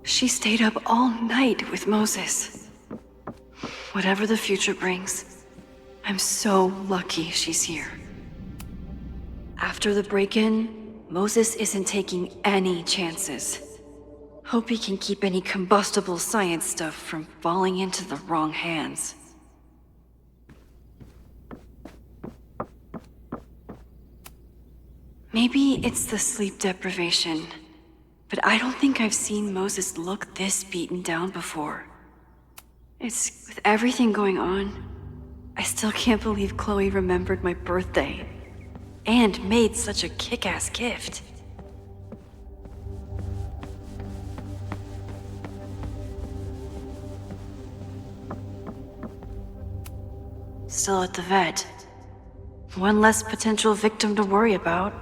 She stayed up all night with Moses. Whatever the future brings, I'm so lucky she's here. After the break-in, Moses isn't taking any chances. Hope he can keep any combustible science stuff from falling into the wrong hands. Maybe it's the sleep deprivation, but I don't think I've seen Moses look this beaten down before. It's with everything going on, I still can't believe Chloe remembered my birthday and made such a kick-ass gift. Still at the vet. One less potential victim to worry about.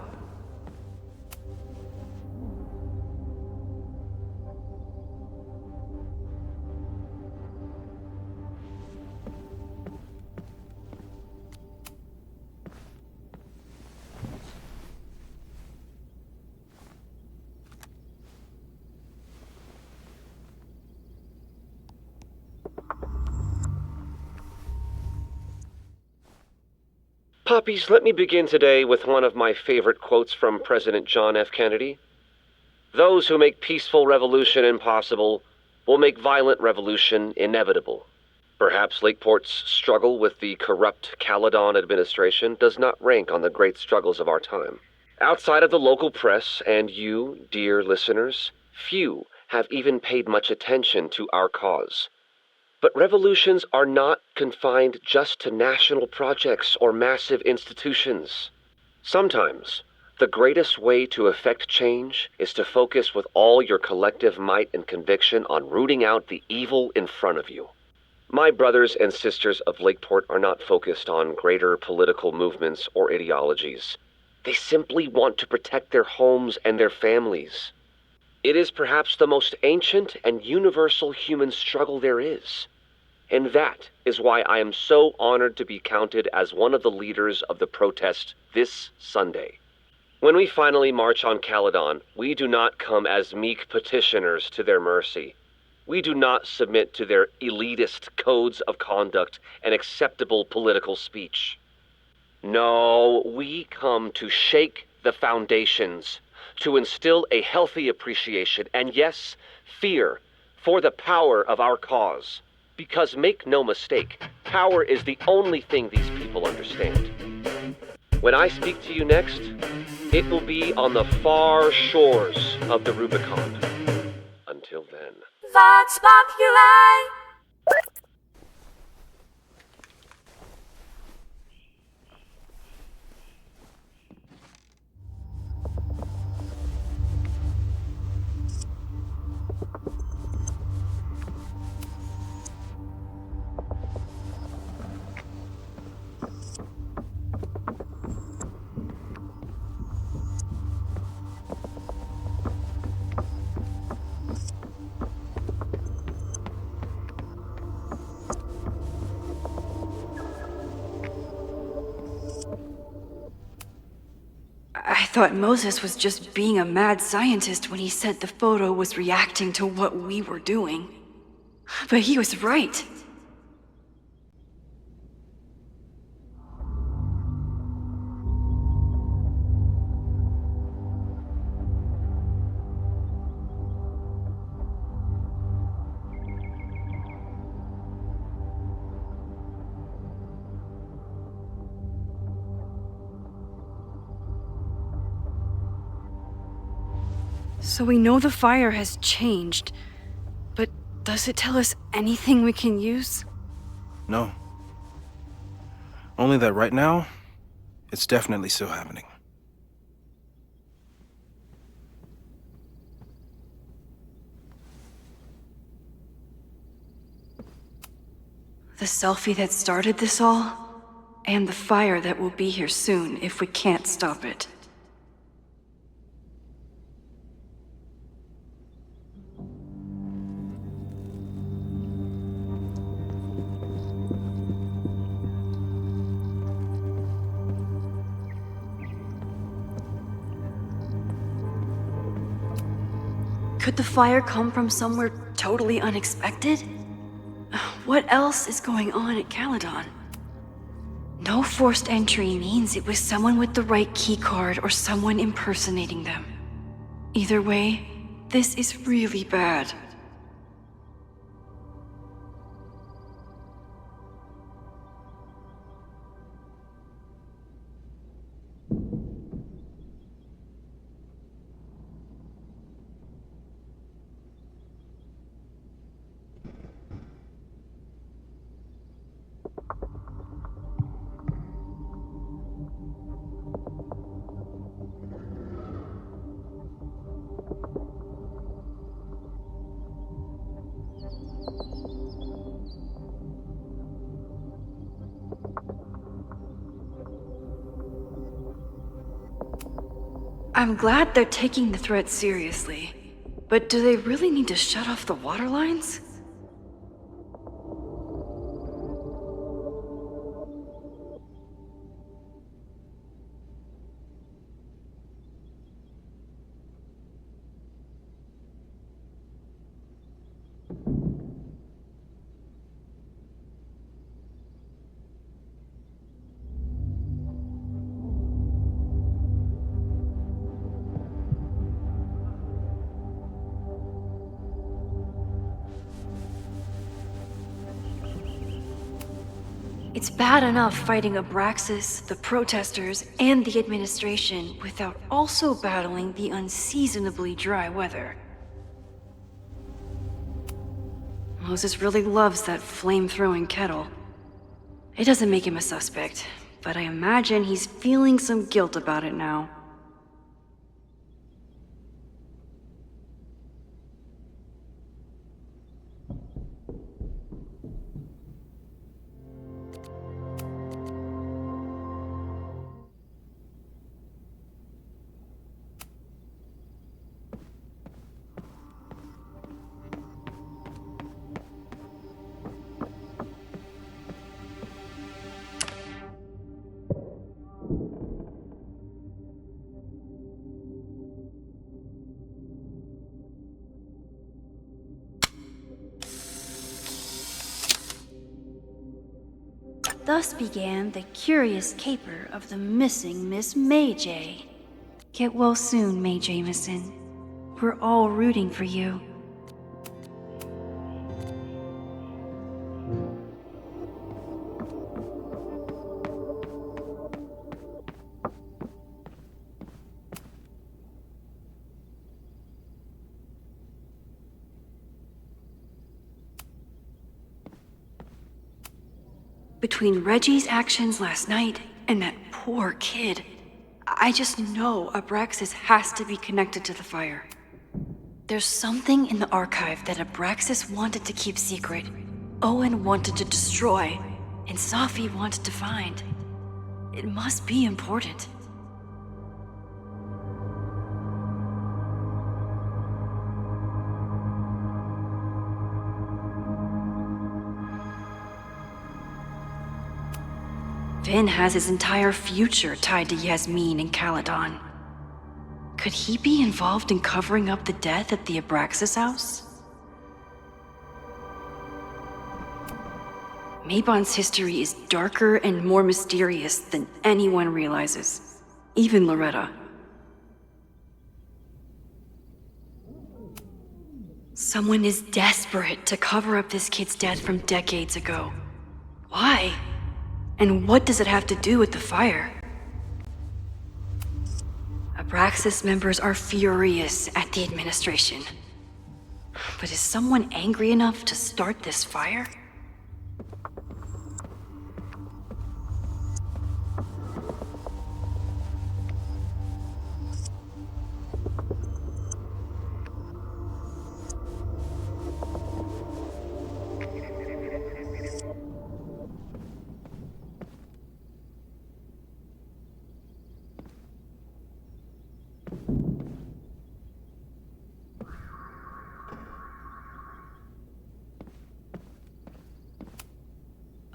Puppies, let me begin today with one of my favorite quotes from President John F. Kennedy. "Those who make peaceful revolution impossible will make violent revolution inevitable." Perhaps Lakeport's struggle with the corrupt Caledon administration does not rank on the great struggles of our time. Outside of the local press and you, dear listeners, few have even paid much attention to our cause. But revolutions are not confined just to national projects or massive institutions. Sometimes, the greatest way to effect change is to focus with all your collective might and conviction on rooting out the evil in front of you. My brothers and sisters of Lakeport are not focused on greater political movements or ideologies. They simply want to protect their homes and their families. It is perhaps the most ancient and universal human struggle there is. And that is why I am so honored to be counted as one of the leaders of the protest this Sunday. When we finally march on Caledon, we do not come as meek petitioners to their mercy. We do not submit to their elitist codes of conduct and acceptable political speech. No, we come to shake the foundations, to instill a healthy appreciation and, yes, fear for the power of our cause. Because make no mistake, power is the only thing these people understand. When I speak to you next, it will be on the far shores of the Rubicon. Until then. Vox Populi! I thought Moses was just being a mad scientist when he said the photo was reacting to what we were doing. But he was right. So we know the fire has changed, but does it tell us anything we can use? No. Only that right now, it's definitely still happening. The selfie that started this all, and the fire that will be here soon if we can't stop it. Could the fire come from somewhere totally unexpected? What else is going on at Caledon? No forced entry means it was someone with the right keycard or someone impersonating them. Either way, this is really bad. I'm glad they're taking the threat seriously, but do they really need to shut off the water lines? It's bad enough fighting Abraxas, the protesters, and the administration without also battling the unseasonably dry weather. Moses really loves that flame-throwing kettle. It doesn't make him a suspect, but I imagine he's feeling some guilt about it now. Thus began the curious caper of the missing Miss May J. Get well soon, May Jameson. We're all rooting for you. Between Reggie's actions last night and that poor kid, I just know Abraxas has to be connected to the fire. There's something in the archive that Abraxas wanted to keep secret, Owen wanted to destroy, and Safi wanted to find. It must be important. Finn has his entire future tied to Yasmin and Caledon. Could he be involved in covering up the death at the Abraxas house? Mabon's history is darker and more mysterious than anyone realizes, even Loretta. Someone is desperate to cover up this kid's death from decades ago. Why? And what does it have to do with the fire? Abraxas Abraxas members are furious at the administration. But is someone angry enough to start this fire?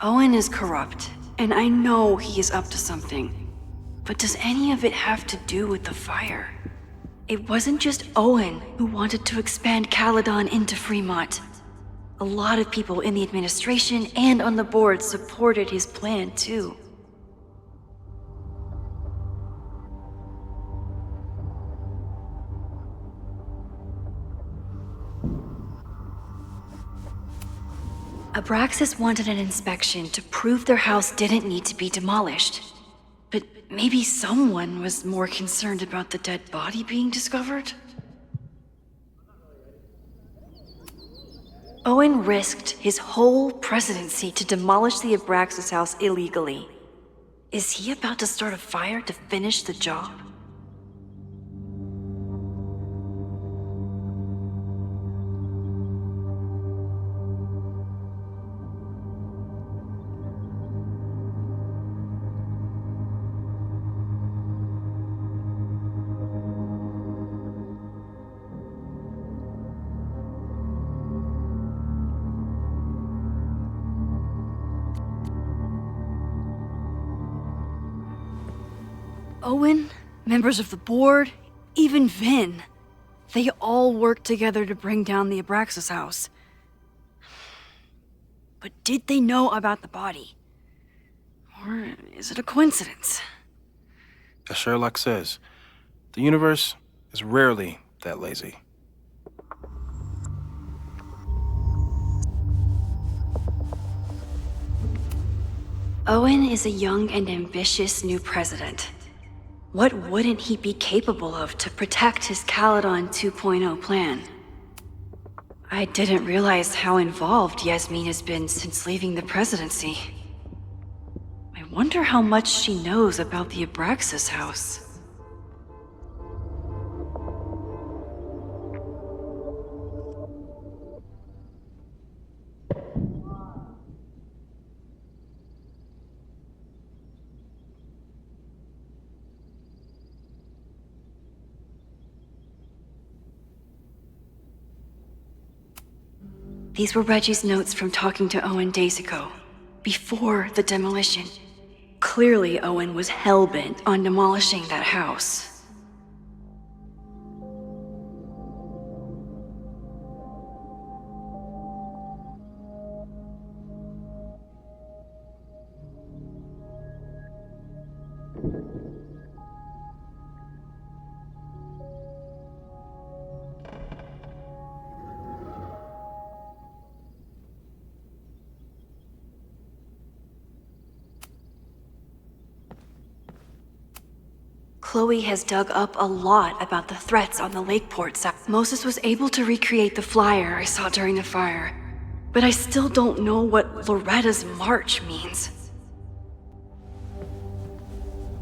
Owen is corrupt, and I know he is up to something. But does any of it have to do with the fire? It wasn't just Owen who wanted to expand Caledon into Fremont. A lot of people in the administration and on the board supported his plan, too. Abraxas wanted an inspection to prove their house didn't need to be demolished. But maybe someone was more concerned about the dead body being discovered? Owen risked his whole presidency to demolish the Abraxas house illegally. Is he about to start a fire to finish the job? Owen, members of the board, even Vin. They all worked together to bring down the Abraxas house. But did they know about the body? Or is it a coincidence? As Sherlock says, the universe is rarely that lazy. Owen is a young and ambitious new president. What wouldn't he be capable of to protect his Caledon 2.0 plan? I didn't realize how involved Yasmin has been since leaving the presidency. I wonder how much she knows about the Abraxas house. These were Reggie's notes from talking to Owen days ago, before the demolition. Clearly, Owen was hell-bent on demolishing that house. Chloe has dug up a lot about the threats on the Lakeport side. Moses was able to recreate the flyer I saw during the fire, but I still don't know what Loretta's march means.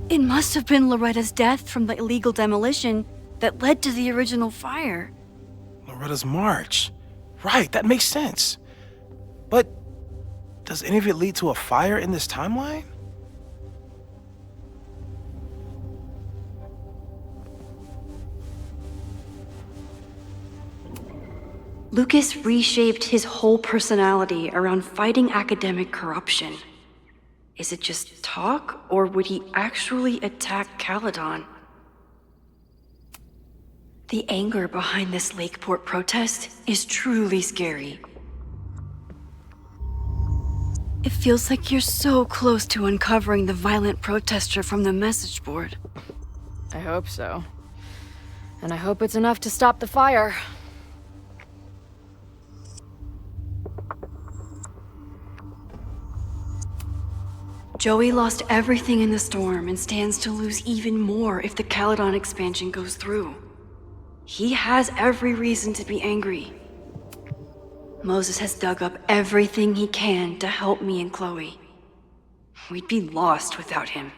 It must have been Loretta's death from the illegal demolition that led to the original fire. Loretta's march. Right, that makes sense. But does any of it lead to a fire in this timeline? Lucas reshaped his whole personality around fighting academic corruption. Is it just talk, or would he actually attack Caledon? The anger behind this Lakeport protest is truly scary. It feels like you're so close to uncovering the violent protester from the message board. I hope so. And I hope it's enough to stop the fire. Joey lost everything in the storm and stands to lose even more if the Caledon expansion goes through. He has every reason to be angry. Moses has dug up everything he can to help me and Chloe. We'd be lost without him.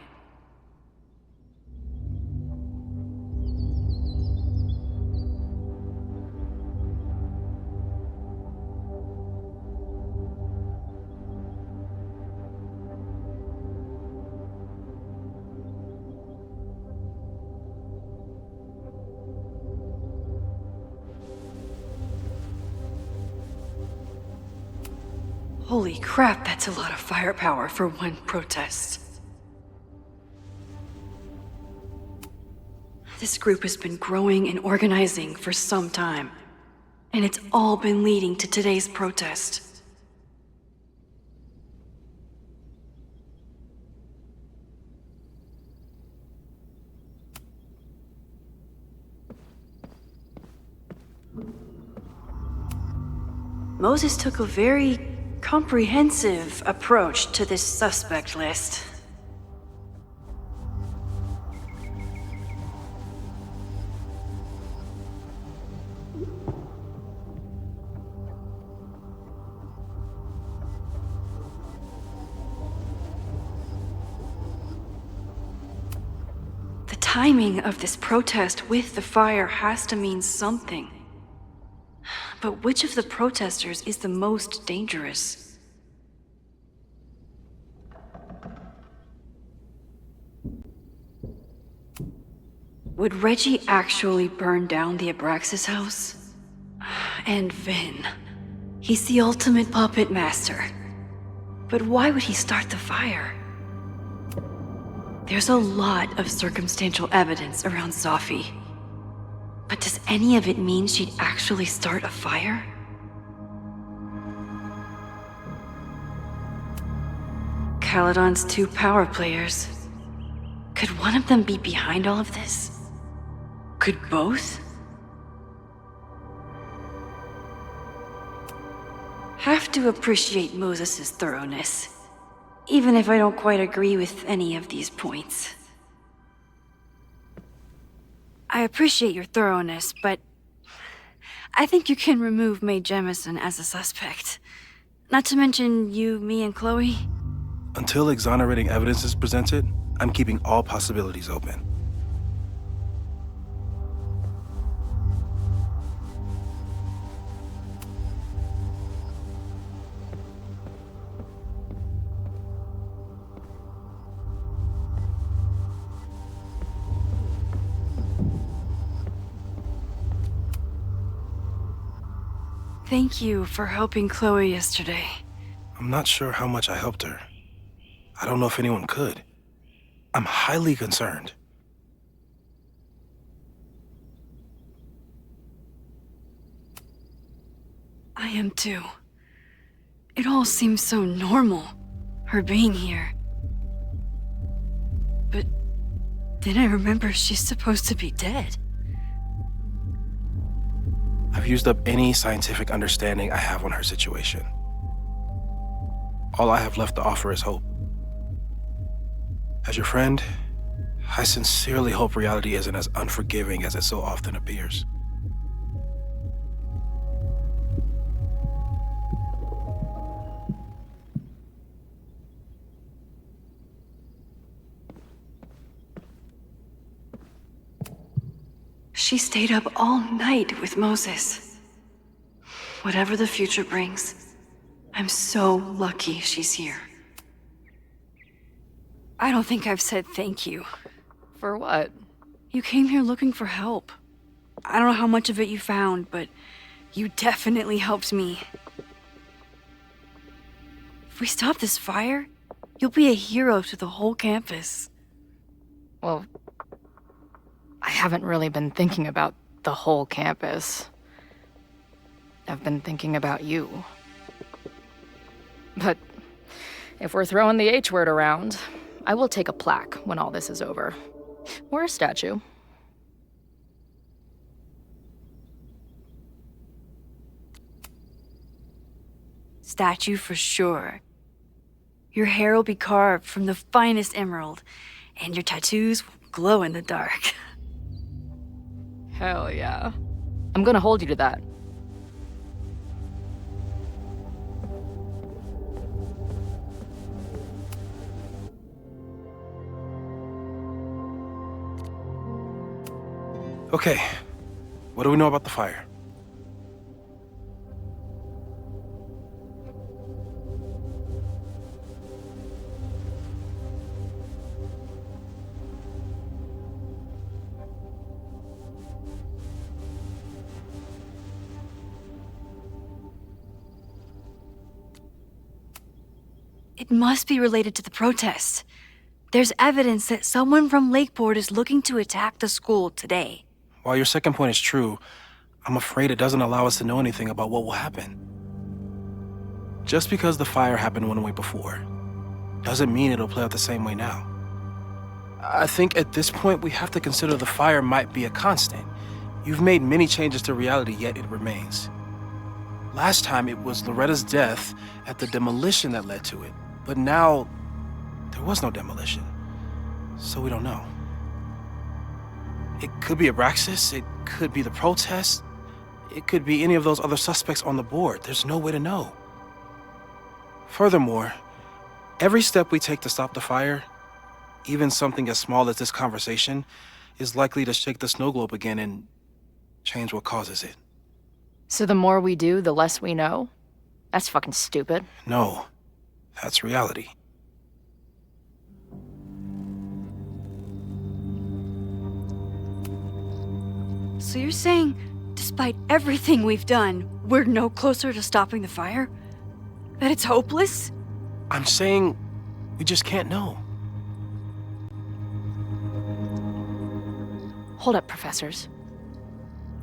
Holy crap, that's a lot of firepower for one protest. This group has been growing and organizing for some time, and it's all been leading to today's protest. Moses took a very comprehensive approach to this suspect list. The timing of this protest with the fire has to mean something. But which of the protesters is the most dangerous? Would Reggie actually burn down the Abraxas house? And Vin. He's the ultimate puppet master. But why would he start the fire? There's a lot of circumstantial evidence around Safi. But does any of it mean she'd actually start a fire? Caledon's 2 power players. Could one of them be behind all of this? Could both? Have to appreciate Moses' thoroughness, even if I don't quite agree with any of these points. I appreciate your thoroughness, but I think you can remove Mae Jemison as a suspect. Not to mention you, me, and Chloe. Until exonerating evidence is presented, I'm keeping all possibilities open. Thank you for helping Chloe yesterday. I'm not sure how much I helped her. I don't know if anyone could. I'm highly concerned. I am too. It all seems so normal, her being here. But then I remember she's supposed to be dead. I've used up any scientific understanding I have on her situation. All I have left to offer is hope. As your friend, I sincerely hope reality isn't as unforgiving as it so often appears. She stayed up all night with Moses. Whatever the future brings, I'm so lucky she's here. I don't think I've said thank you. For what? You came here looking for help. I don't know how much of it you found, but you definitely helped me. If we stop this fire, you'll be a hero to the whole campus. Well, I haven't really been thinking about the whole campus. I've been thinking about you. But if we're throwing the H word around, I will take a plaque when all this is over. Or a statue. Statue for sure. Your hair will be carved from the finest emerald, and your tattoos will glow in the dark. Hell yeah. I'm gonna hold you to that. Okay, what do we know about the fire? It must be related to the protests. There's evidence that someone from Lakeport is looking to attack the school today. While your second point is true, I'm afraid it doesn't allow us to know anything about what will happen. Just because the fire happened one way before, doesn't mean it'll play out the same way now. I think at this point we have to consider the fire might be a constant. You've made many changes to reality, yet it remains. Last time it was Loretta's death at the demolition that led to it, but now there was no demolition, so we don't know. It could be Abraxas, it could be the protest, it could be any of those other suspects on the board. There's no way to know. Furthermore, every step we take to stop the fire, even something as small as this conversation, is likely to shake the snow globe again and change what causes it. So the more we do, the less we know? That's fucking stupid. No, that's reality. So you're saying, despite everything we've done, we're no closer to stopping the fire? That it's hopeless? I'm saying we just can't know. Hold up, professors.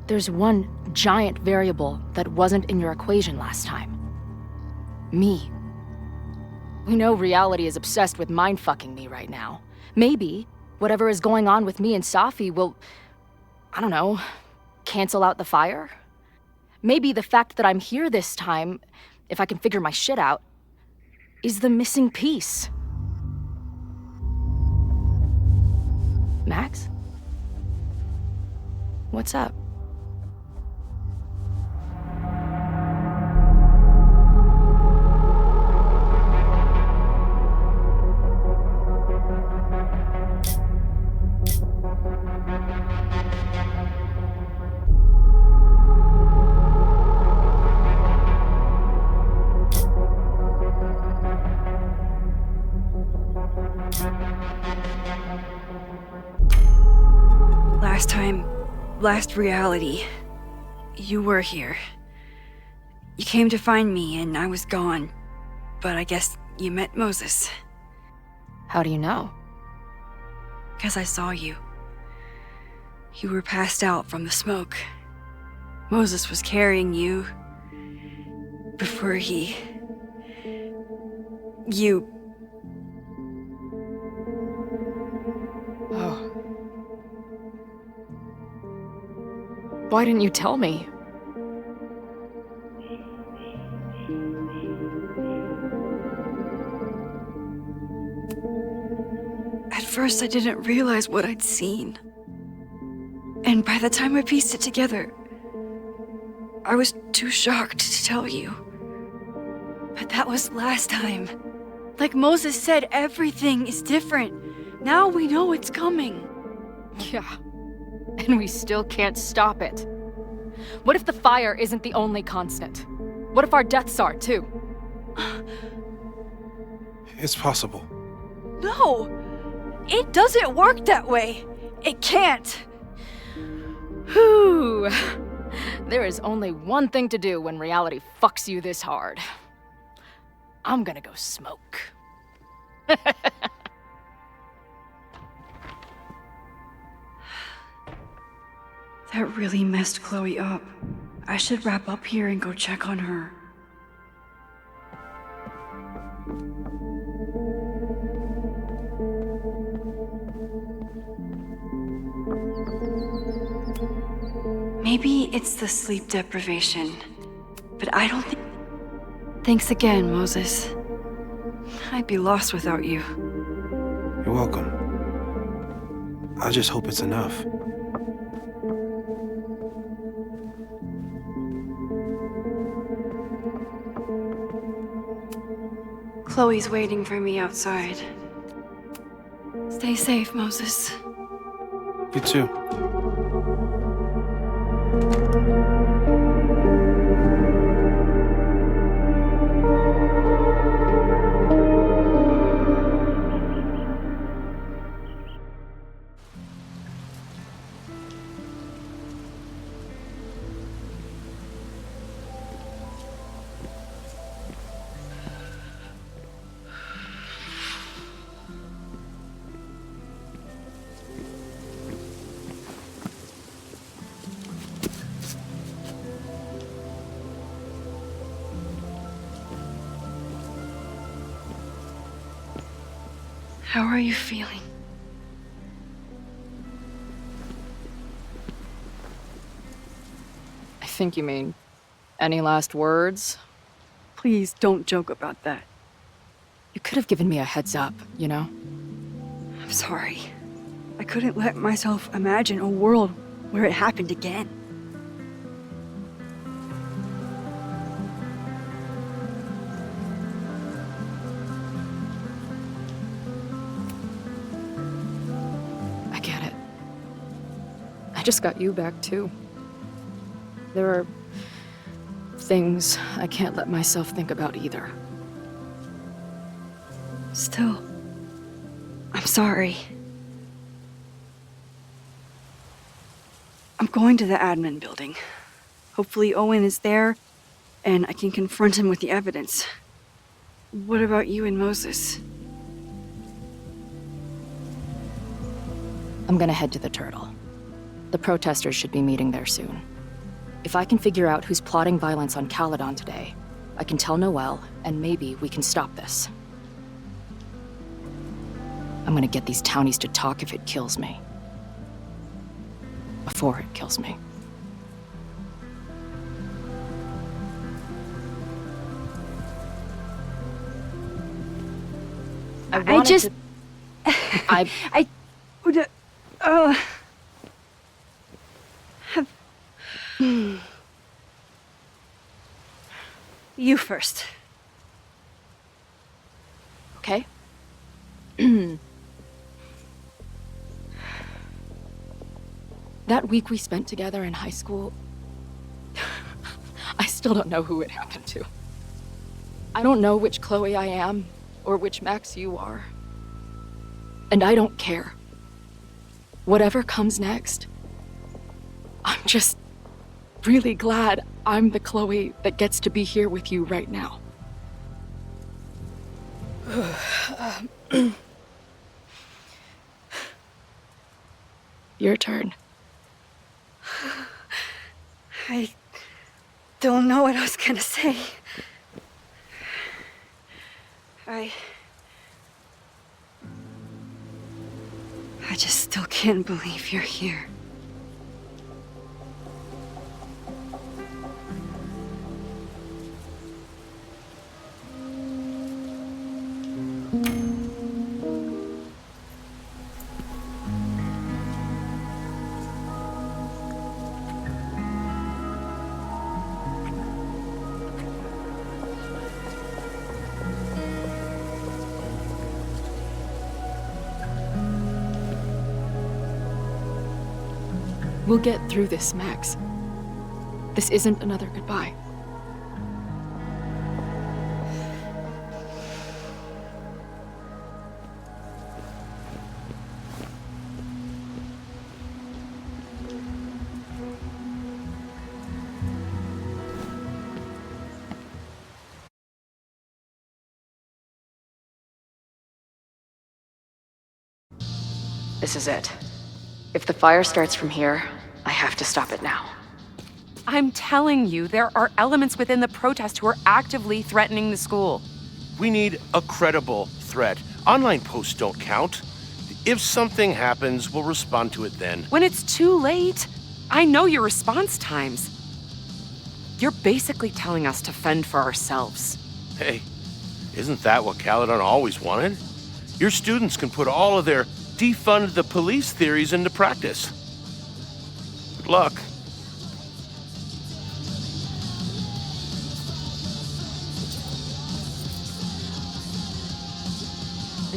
There's one giant variable that wasn't in your equation last time. Me. We know reality is obsessed with mind-fucking me right now. Maybe whatever is going on with me and Safi will, I don't know, cancel out the fire? Maybe the fact that I'm here this time, if I can figure my shit out, is the missing piece. Max? What's up? Last reality, you were here. You came to find me and I was gone, but I guess you met Moses. How do you know? 'Cause I saw you. You were passed out from the smoke. Moses was carrying you before you... Oh. Why didn't you tell me? At first, I didn't realize what I'd seen. And by the time I pieced it together, I was too shocked to tell you. But that was last time. Like Moses said, everything is different. Now we know it's coming. Yeah. And we still can't stop it. What if the fire isn't the only constant? What if our deaths are, too? It's possible. No! It doesn't work that way! It can't! Whew. There is only one thing to do when reality fucks you this hard. I'm gonna go smoke. That really messed Chloe up. I should wrap up here and go check on her. Maybe it's the sleep deprivation, but I don't think... Thanks again, Moses. I'd be lost without you. You're welcome. I just hope it's enough. Chloe's waiting for me outside. Stay safe, Moses. You too. How are you feeling? I think you mean, any last words? Please don't joke about that. You could have given me a heads up, you know? I'm sorry. I couldn't let myself imagine a world where it happened again. I get it. I just got you back, too. There are things I can't let myself think about either. Still, I'm sorry. I'm going to the admin building. Hopefully Owen is there, and I can confront him with the evidence. What about you and Moses? I'm gonna head to the Turtle. The protesters should be meeting there soon. If I can figure out who's plotting violence on Caledon today, I can tell Noelle, and maybe we can stop this. I'm gonna get these townies to talk if it kills me. Before it kills me. I just... I would... You first. Okay. That week we spent together in high school, I still don't know who it happened to. I don't know which Chloe I am, or which Max you are. And I don't care. Whatever comes next, I'm just really glad I'm the Chloe that gets to be here with you right now. Your turn. I don't know what I was gonna say. I just still can't believe you're here. We'll get through this, Max. This isn't another goodbye. This is it. If the fire starts from here, I have to stop it now. I'm telling you, there are elements within the protest who are actively threatening the school. We need a credible threat. Online posts don't count. If something happens, we'll respond to it then. When it's too late, I know your response times. You're basically telling us to fend for ourselves. Hey, Isn't that what Caledon always wanted? Your students can put all of their defund the police theories into practice. Good luck.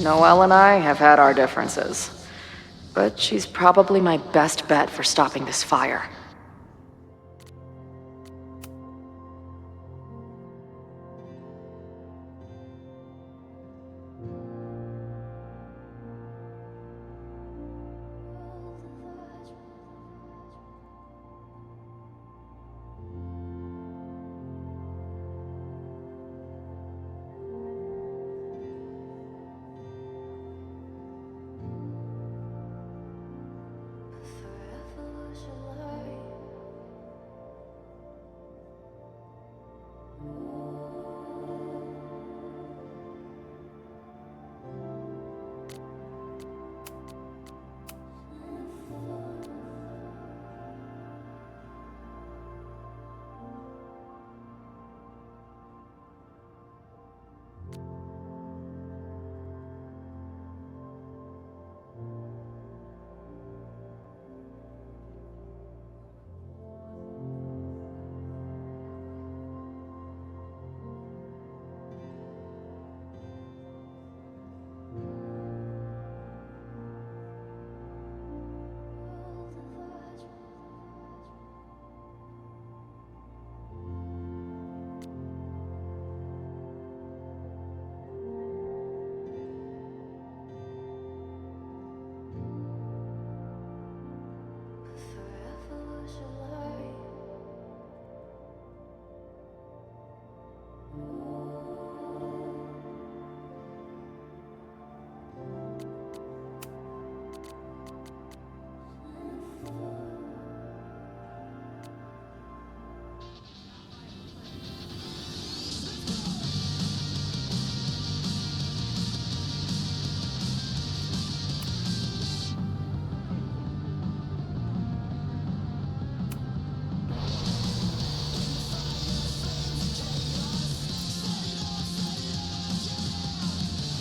Noelle and I have had our differences, but she's probably my best bet for stopping this fire.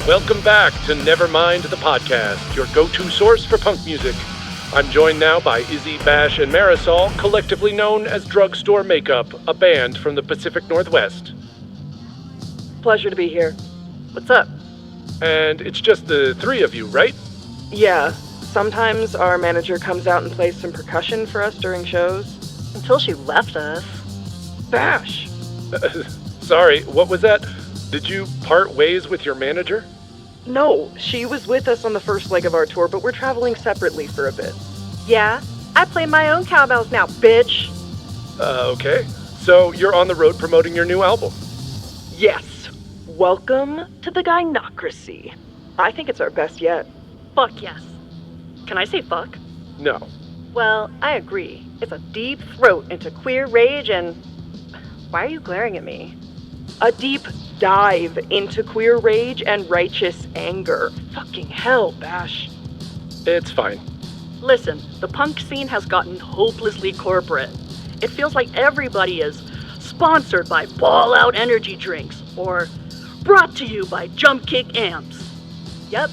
Welcome back to Nevermind the Podcast, your go-to source for punk music. I'm joined now by Izzy, Bash, and Marisol, collectively known as Drugstore Makeup, a band from the Pacific Northwest. Pleasure to be here. What's up? And it's just the three of you, right? Yeah, sometimes our manager comes out and plays some percussion for us during shows. Until she left us. Bash. Sorry, what was that? Did you part ways with your manager? No, she was with us on the first leg of our tour, but we're traveling separately for a bit. Yeah, I play my own cowbells now, bitch. Okay. So you're on the road promoting your new album? Yes. Welcome to the Gynocracy. I think it's our best yet. Fuck yes. Can I say fuck? No. Well, I agree. It's a deep throat into queer rage and... Why are you glaring at me? A deep dive into queer rage and righteous anger. Fucking hell, Bash. It's fine. Listen, the punk scene has gotten hopelessly corporate. It feels like everybody is sponsored by Ball Out energy drinks or brought to you by Jump Kick amps. Yep,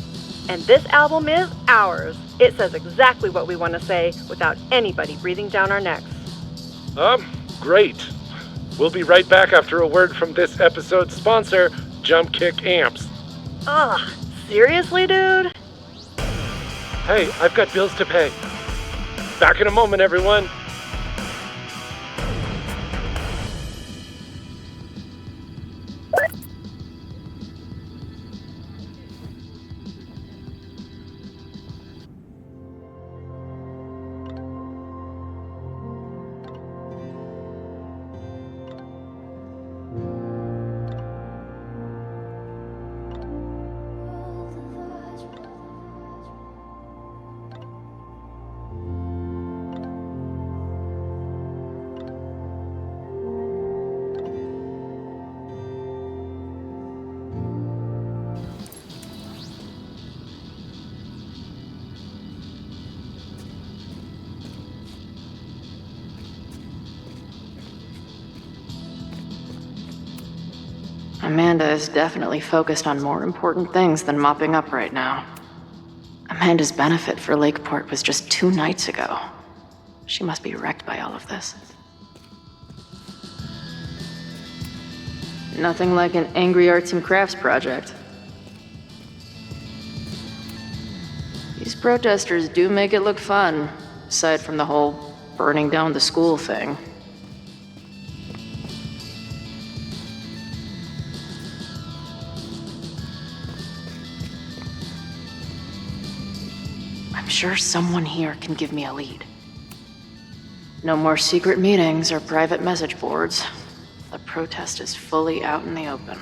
and this album is ours. It says exactly what we want to say without anybody breathing down our necks. Great. We'll be right back after a word from this episode's sponsor, Jump Kick Amps. Ugh, seriously, dude? Hey, I've got bills to pay. Back in a moment, everyone. Amanda is definitely focused on more important things than mopping up right now. Amanda's benefit for Lakeport was just 2 nights ago. She must be wrecked by all of this. Nothing like an angry arts and crafts project. These protesters do make it look fun, aside from the whole burning down the school thing. I'm sure someone here can give me a lead. No more secret meetings or private message boards. The protest is fully out in the open.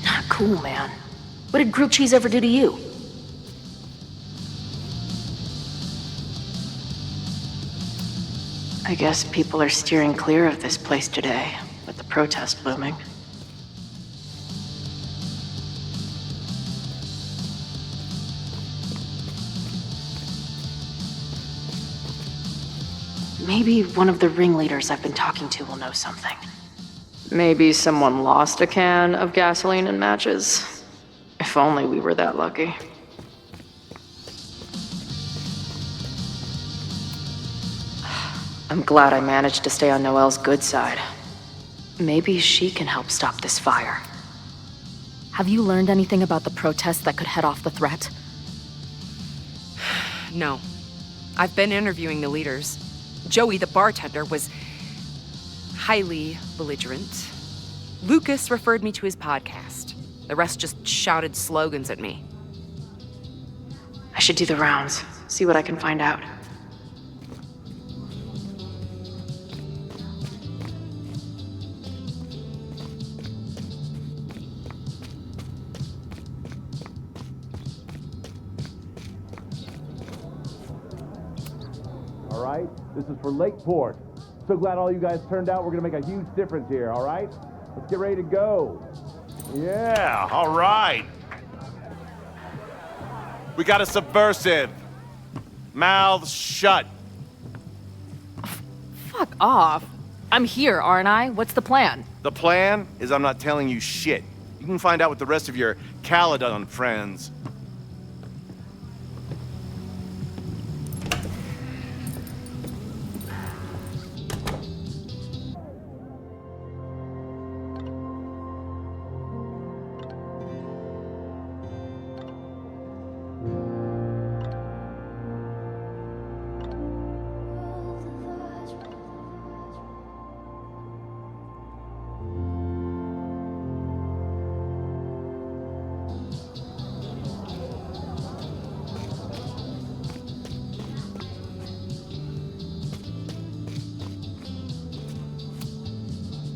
Not cool, man. What did grilled cheese ever do to you? I guess people are steering clear of this place today, with the protest looming. Maybe one of the ringleaders I've been talking to will know something. Maybe someone lost a can of gasoline and matches. If only we were that lucky. I'm glad I managed to stay on Noelle's good side. Maybe she can help stop this fire. Have you learned anything about the protest that could head off the threat? No. I've been interviewing the leaders. Joey, the bartender, was highly belligerent. Lucas referred me to his podcast. The rest just shouted slogans at me. I should do the rounds, see what I can find out. All right, this is for Lakeport. So glad all you guys turned out. We're gonna make a huge difference here, all right? Let's get ready to go. Yeah, all right. We got a subversive. Mouths shut. Fuck off. I'm here, aren't I? What's the plan? The plan is I'm not telling you shit. You can find out with the rest of your Caledon friends.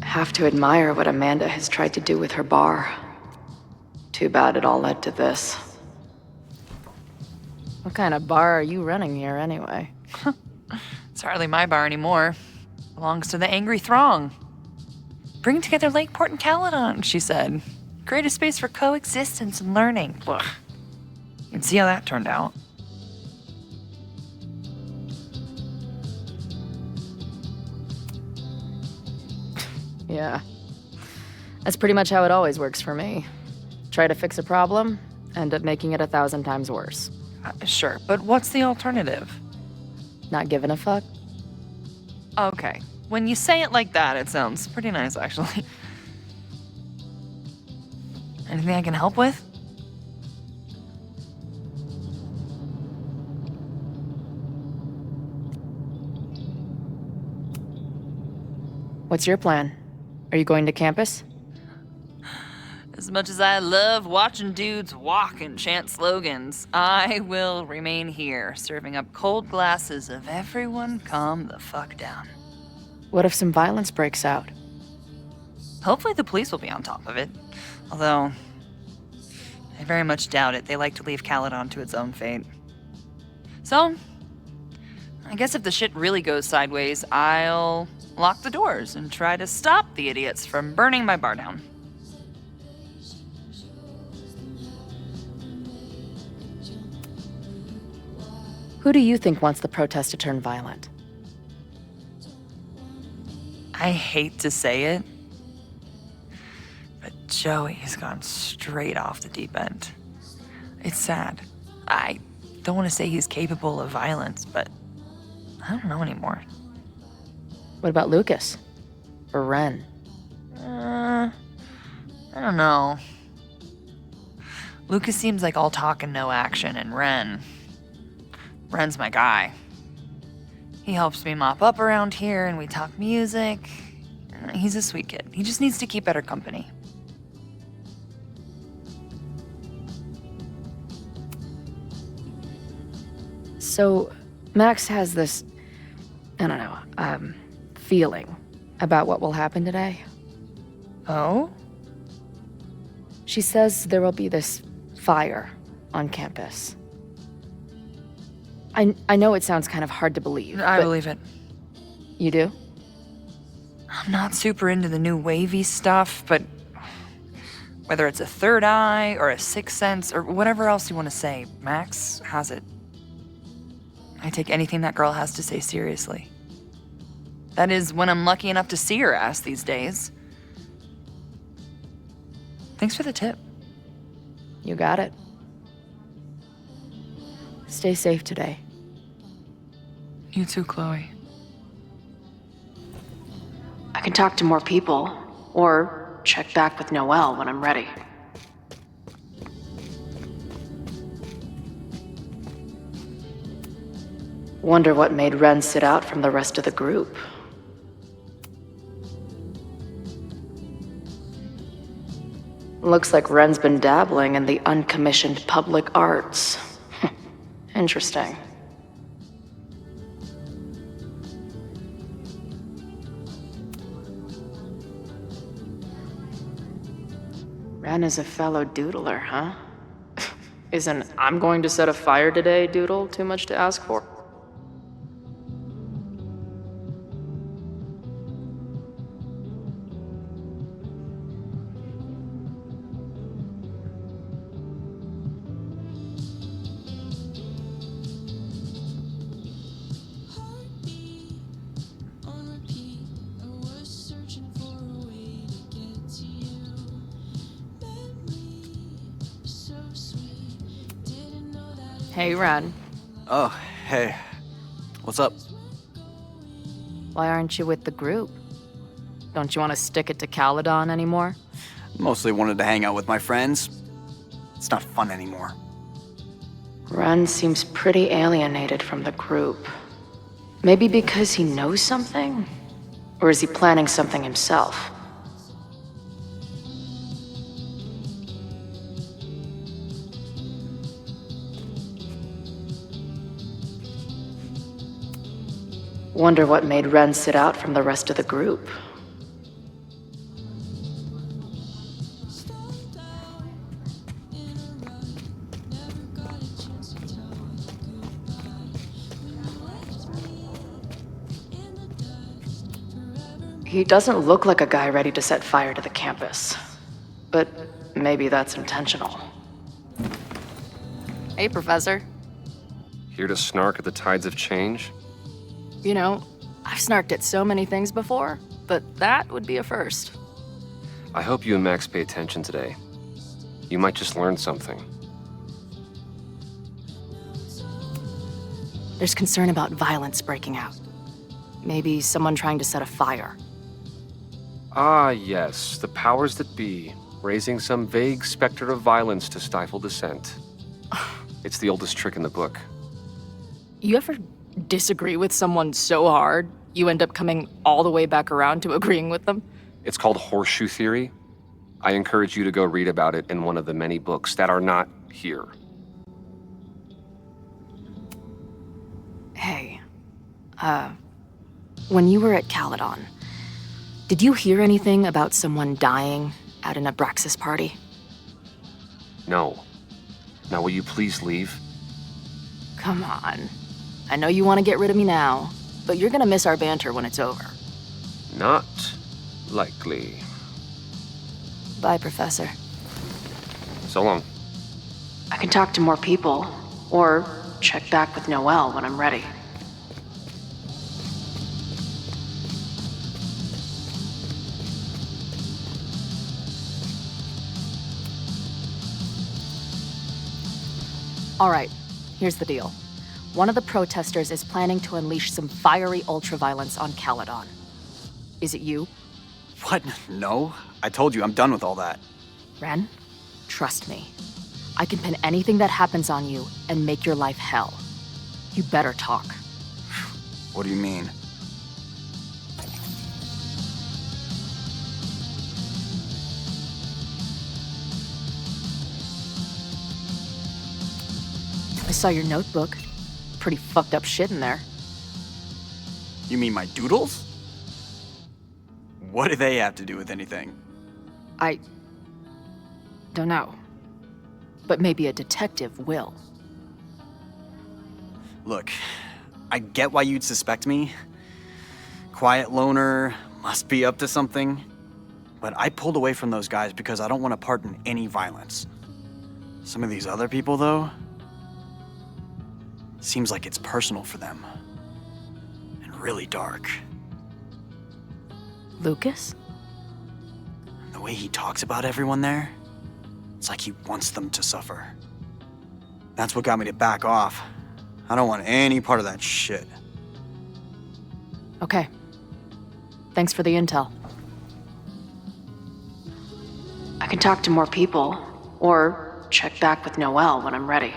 Have to admire what Amanda has tried to do with her bar. Too bad it all led to this. What kind of bar are you running here, anyway? It's hardly my bar anymore. Belongs to the angry throng. Bring together Lakeport and Caledon, she said. Create a space for coexistence and learning. Ugh. You can see how that turned out. Yeah. That's pretty much how it always works for me. Try to fix a problem, end up making it 1,000 times worse. Sure, but what's the alternative? Not giving a fuck? Okay. When you say it like that, it sounds pretty nice, actually. Anything I can help with? What's your plan? Are you going to campus? As much as I love watching dudes walk and chant slogans, I will remain here, serving up cold glasses of everyone calm the fuck down. What if some violence breaks out? Hopefully the police will be on top of it. Although, I very much doubt it. They like to leave Caledon to its own fate. So, I guess if the shit really goes sideways, I'll lock the doors and try to stop the idiots from burning my bar down. Who do you think wants the protest to turn violent? I hate to say it, but Joey's gone straight off the deep end. It's sad. I don't want to say he's capable of violence, but I don't know anymore. What about Lucas? Or Ren? I don't know. Lucas seems like all talk and no action, and Ren's my guy. He helps me mop up around here, and we talk music. He's a sweet kid. He just needs to keep better company. So, Max has this, I don't know, feeling about what will happen today. Oh? She says there will be this fire on campus. I know it sounds kind of hard to believe. I believe it. You do? I'm not super into the new wavy stuff, but whether it's a third eye or a sixth sense or whatever else you want to say, Max has it. I take anything that girl has to say seriously. That is, when I'm lucky enough to see her ass these days. Thanks for the tip. You got it. Stay safe today. You too, Chloe. I can talk to more people, or check back with Noelle when I'm ready. Wonder what made Ren sit out from the rest of the group. Looks like Ren's been dabbling in the uncommissioned public arts. Interesting. Ren is a fellow doodler, huh? Isn't "I'm going to set a fire today" doodle too much to ask for? Hey, Ren. Oh, hey. What's up? Why aren't you with the group? Don't you want to stick it to Caledon anymore? Mostly wanted to hang out with my friends. It's not fun anymore. Ren seems pretty alienated from the group. Maybe because he knows something? Or is he planning something himself? Wonder what made Ren sit out from the rest of the group. He doesn't look like a guy ready to set fire to the campus. But maybe that's intentional. Hey, Professor. Here to snark at the tides of change? You know, I've snarked at so many things before, but that would be a first. I hope you and Max pay attention today. You might just learn something. There's concern about violence breaking out. Maybe someone trying to set a fire. Ah, yes, the powers that be, raising some vague specter of violence to stifle dissent. It's the oldest trick in the book. You ever disagree with someone so hard, you end up coming all the way back around to agreeing with them? It's called horseshoe theory. I encourage you to go read about it in one of the many books that are not here. Hey, when you were at Caledon, did you hear anything about someone dying at an Abraxas party? No, Now will you please leave? Come on. I know you want to get rid of me now, but you're gonna miss our banter when it's over. Not likely. Bye, Professor. So long. I can talk to more people, or check back with Noelle when I'm ready. All right, here's the deal. One of the protesters is planning to unleash some fiery ultraviolence on Caledon. Is it you? What? No. I told you, I'm done with all that. Ren, trust me. I can pin anything that happens on you and make your life hell. You better talk. What do you mean? I saw your notebook. Pretty fucked up shit in there. You mean my doodles? What do they have to do with anything? I don't know. But maybe a detective will. Look, I get why you'd suspect me. Quiet loner, must be up to something. But I pulled away from those guys because I don't want to part in any violence. Some of these other people, though, seems like it's personal for them. And really dark. Lucas? The way he talks about everyone there, it's like he wants them to suffer. That's what got me to back off. I don't want any part of that shit. Okay. Thanks for the intel. I can talk to more people, or check back with Noelle when I'm ready.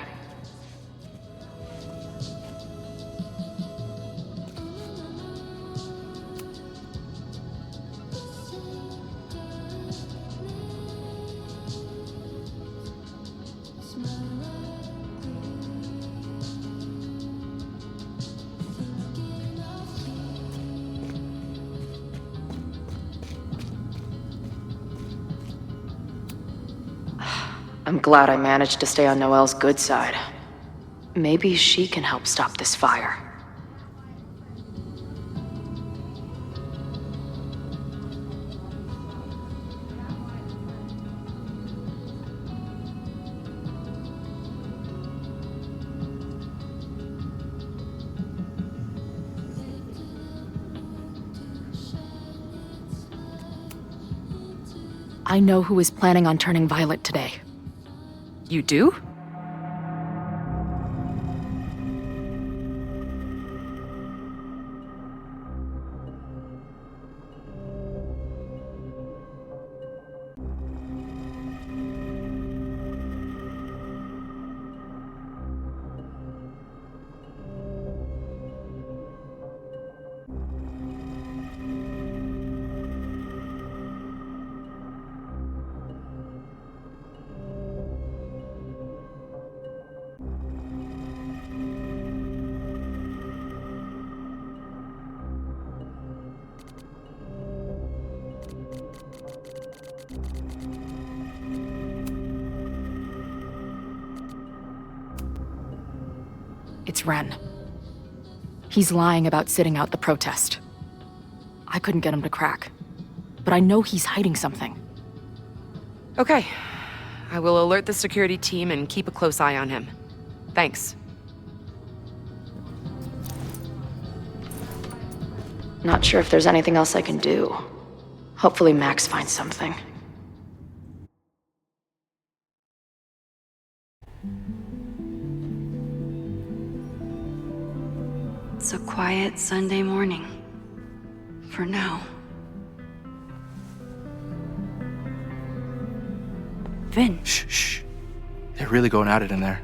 I'm glad I managed to stay on Noelle's good side. Maybe she can help stop this fire. I know who is planning on turning violent today. You do? It's Ren. He's lying about sitting out the protest. I couldn't get him to crack, but I know he's hiding something. Okay. I will alert the security team and keep a close eye on him. Thanks. Not sure if there's anything else I can do. Hopefully Max finds something. It's a quiet Sunday morning. For now. Vin. Shh. They're really going at it in there.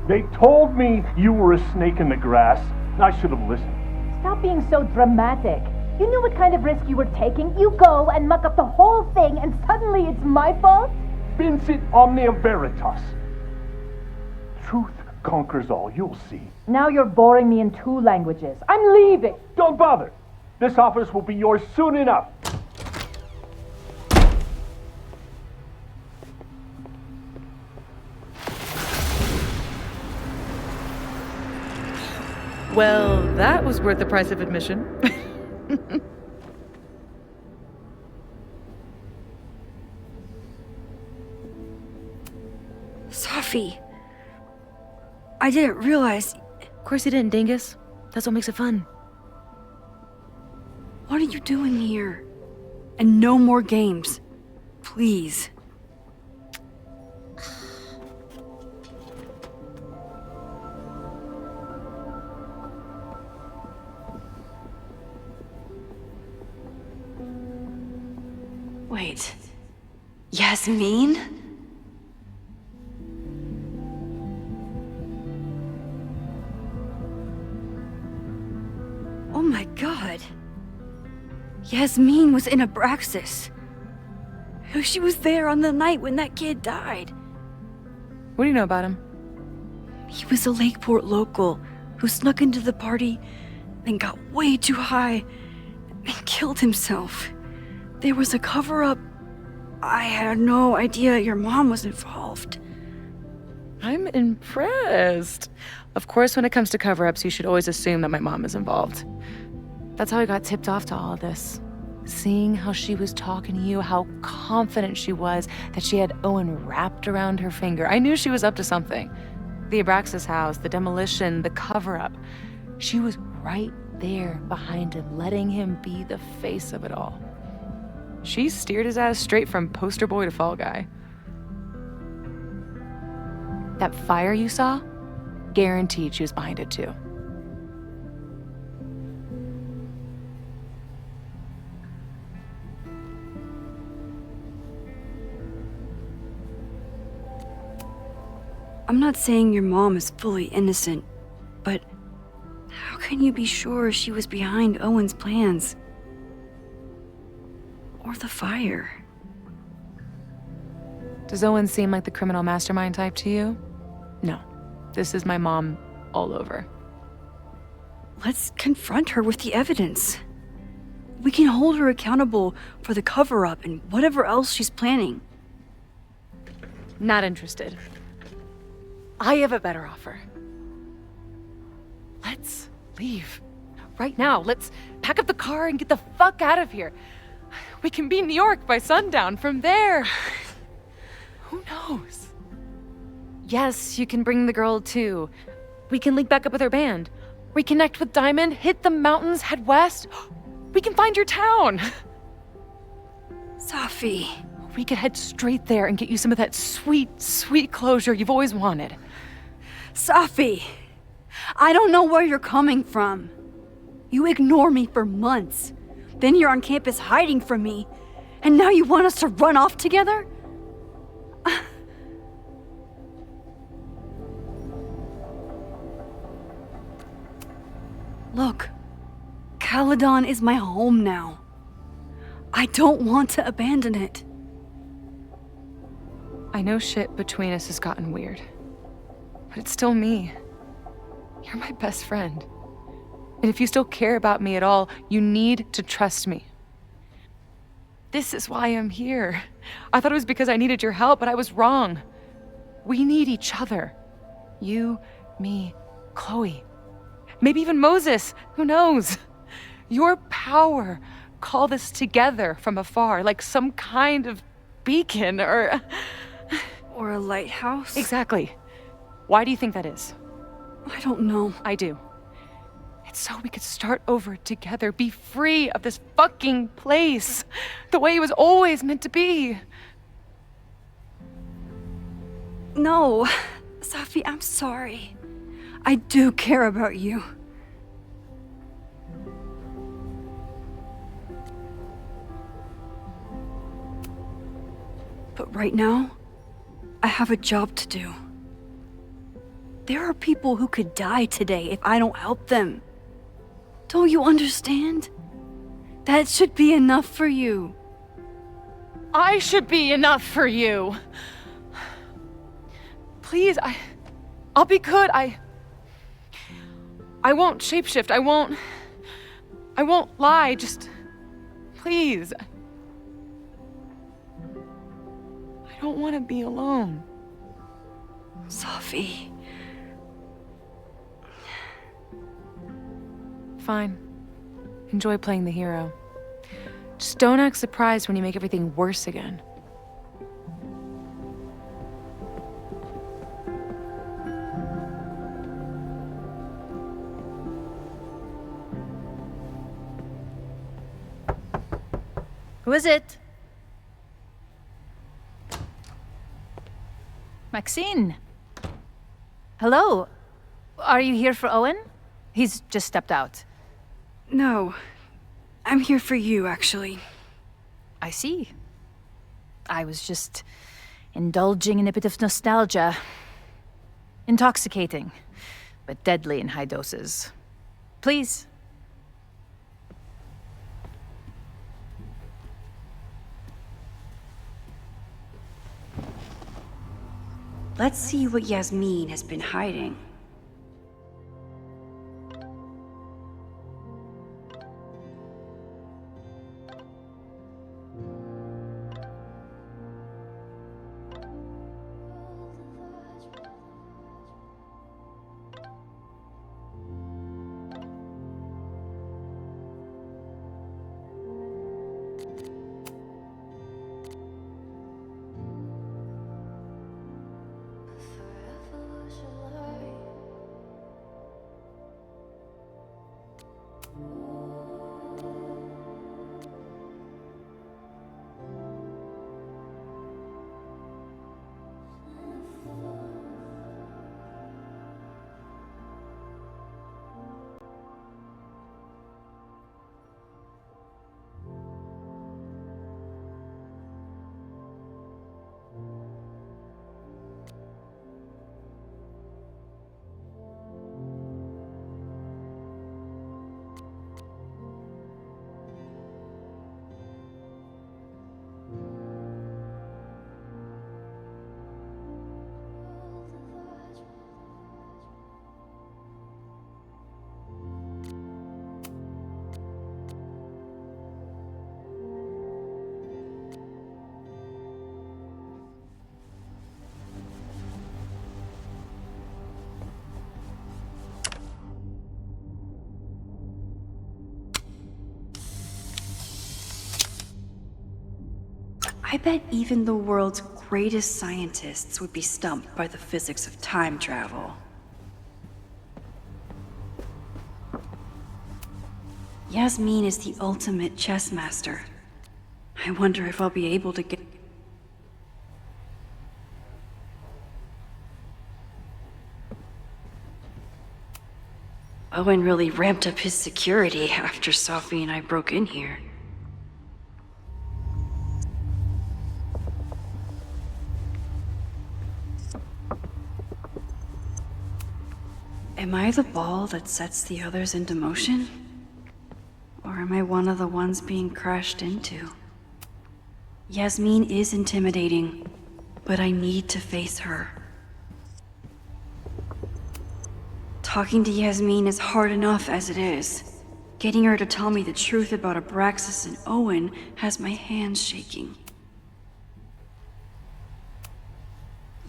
They told me you were a snake in the grass. I should have listened. Stop being so dramatic. You knew what kind of risk you were taking. You go and muck up the whole thing, and suddenly it's my fault? Vincit omnia veritas. Truth conquers all, you'll see. Now you're boring me in 2 languages. I'm leaving. Don't bother. This office will be yours soon enough. Well, that was worth the price of admission. Safi, I didn't realize. Of course you didn't, dingus. That's what makes it fun. What are you doing here? And no more games. Please. Wait. Yasmin? Oh my god. Yasmin was in Abraxas. She was there on the night when that kid died. What do you know about him? He was a Lakeport local who snuck into the party, then got way too high and killed himself. There was a cover-up. I had no idea your mom was involved. I'm impressed. Of course, when it comes to cover-ups, you should always assume that my mom is involved. That's how I got tipped off to all of this. Seeing how she was talking to you, how confident she was that she had Owen wrapped around her finger. I knew she was up to something. The Abraxas house, the demolition, the cover-up. She was right there behind him, letting him be the face of it all. She steered his ass straight from poster boy to fall guy. That fire you saw? Guaranteed she was behind it too. I'm not saying your mom is fully innocent, but how can you be sure she was behind Owen's plans? Or the fire? Does Owen seem like the criminal mastermind type to you? No. This is my mom all over. Let's confront her with the evidence. We can hold her accountable for the cover-up and whatever else she's planning. Not interested. I have a better offer. Let's leave. Right now, let's pack up the car and get the fuck out of here. We can be in New York by sundown. From there, who knows? Yes, you can bring the girl too. We can link back up with her band. Reconnect with Diamond, hit the mountains, head west. We can find your town. Safi. We could head straight there and get you some of that sweet, sweet closure you've always wanted. Safi, I don't know where you're coming from. You ignore me for months. Then you're on campus hiding from me. And now you want us to run off together? Look, Caledon is my home now. I don't want to abandon it. I know shit between us has gotten weird. But it's still me. You're my best friend. And if you still care about me at all, you need to trust me. This is why I'm here. I thought it was because I needed your help, but I was wrong. We need each other. You, me, Chloe. Maybe even Moses. Who knows? Your power called us together from afar, like some kind of beacon or a lighthouse? Exactly. Why do you think that is? I don't know. I do. It's so we could start over together, be free of this fucking place, the way it was always meant to be. No, Safi, I'm sorry. I do care about you. But right now, I have a job to do. There are people who could die today if I don't help them. Don't you understand? That should be enough for you. I should be enough for you. Please, I'll be good. I won't shapeshift. I won't lie. Just, please. I don't want to be alone. Safi. fine. Enjoy playing the hero. Just don't act surprised when you make everything worse again. Who is it? Maxine. Hello. Are you here for Owen? He's just stepped out. No. I'm here for you, actually. I see. I was just indulging in a bit of nostalgia. Intoxicating, but deadly in high doses. Please. Let's see what Yasmin has been hiding. I bet even the world's greatest scientists would be stumped by the physics of time travel. Yasmin is the ultimate chess master. I wonder if I'll be able to get... Owen really ramped up his security after Sophie and I broke in here. Am I the ball that sets the others into motion? Or am I one of the ones being crashed into? Yasmin is intimidating, but I need to face her. Talking to Yasmin is hard enough as it is. Getting her to tell me the truth about Abraxas and Owen has my hands shaking.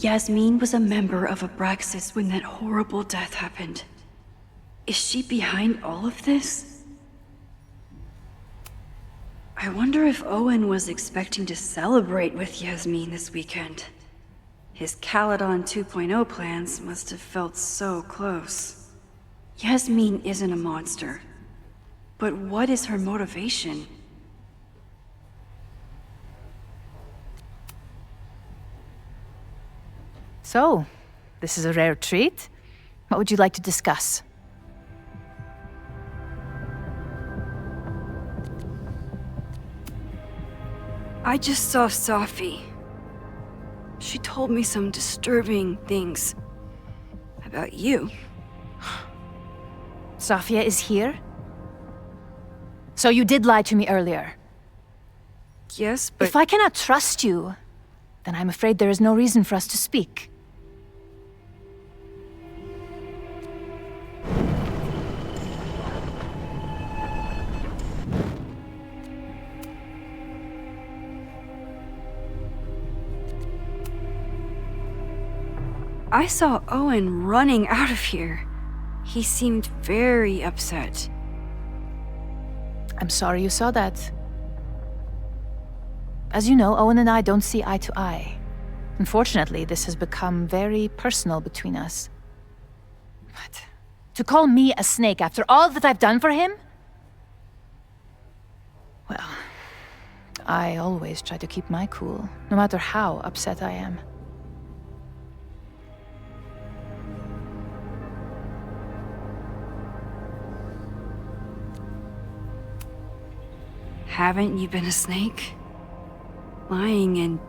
Yasmin was a member of Abraxas when that horrible death happened. Is she behind all of this? I wonder if Owen was expecting to celebrate with Yasmin this weekend. His Caledon 2.0 plans must have felt so close. Yasmin isn't a monster. But what is her motivation? So, this is a rare treat. What would you like to discuss? I just saw Sophie. She told me some disturbing things about you. Sophia is here? So you did lie to me earlier? Yes, but... If I cannot trust you, then I'm afraid there is no reason for us to speak. I saw Owen running out of here. He seemed very upset. I'm sorry you saw that. As you know, Owen and I don't see eye to eye. Unfortunately, this has become very personal between us. But to call me a snake after all that I've done for him? Well, I always try to keep my cool, no matter how upset I am. Haven't you been a snake? Lying and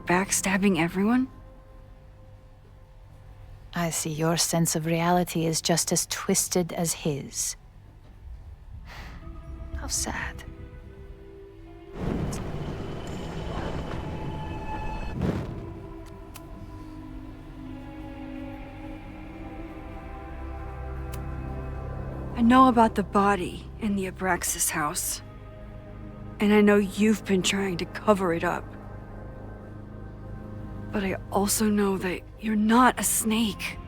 backstabbing everyone? I see your sense of reality is just as twisted as his. How sad. I know about the body in the Abraxas house. And I know you've been trying to cover it up. But I also know that you're not a snake.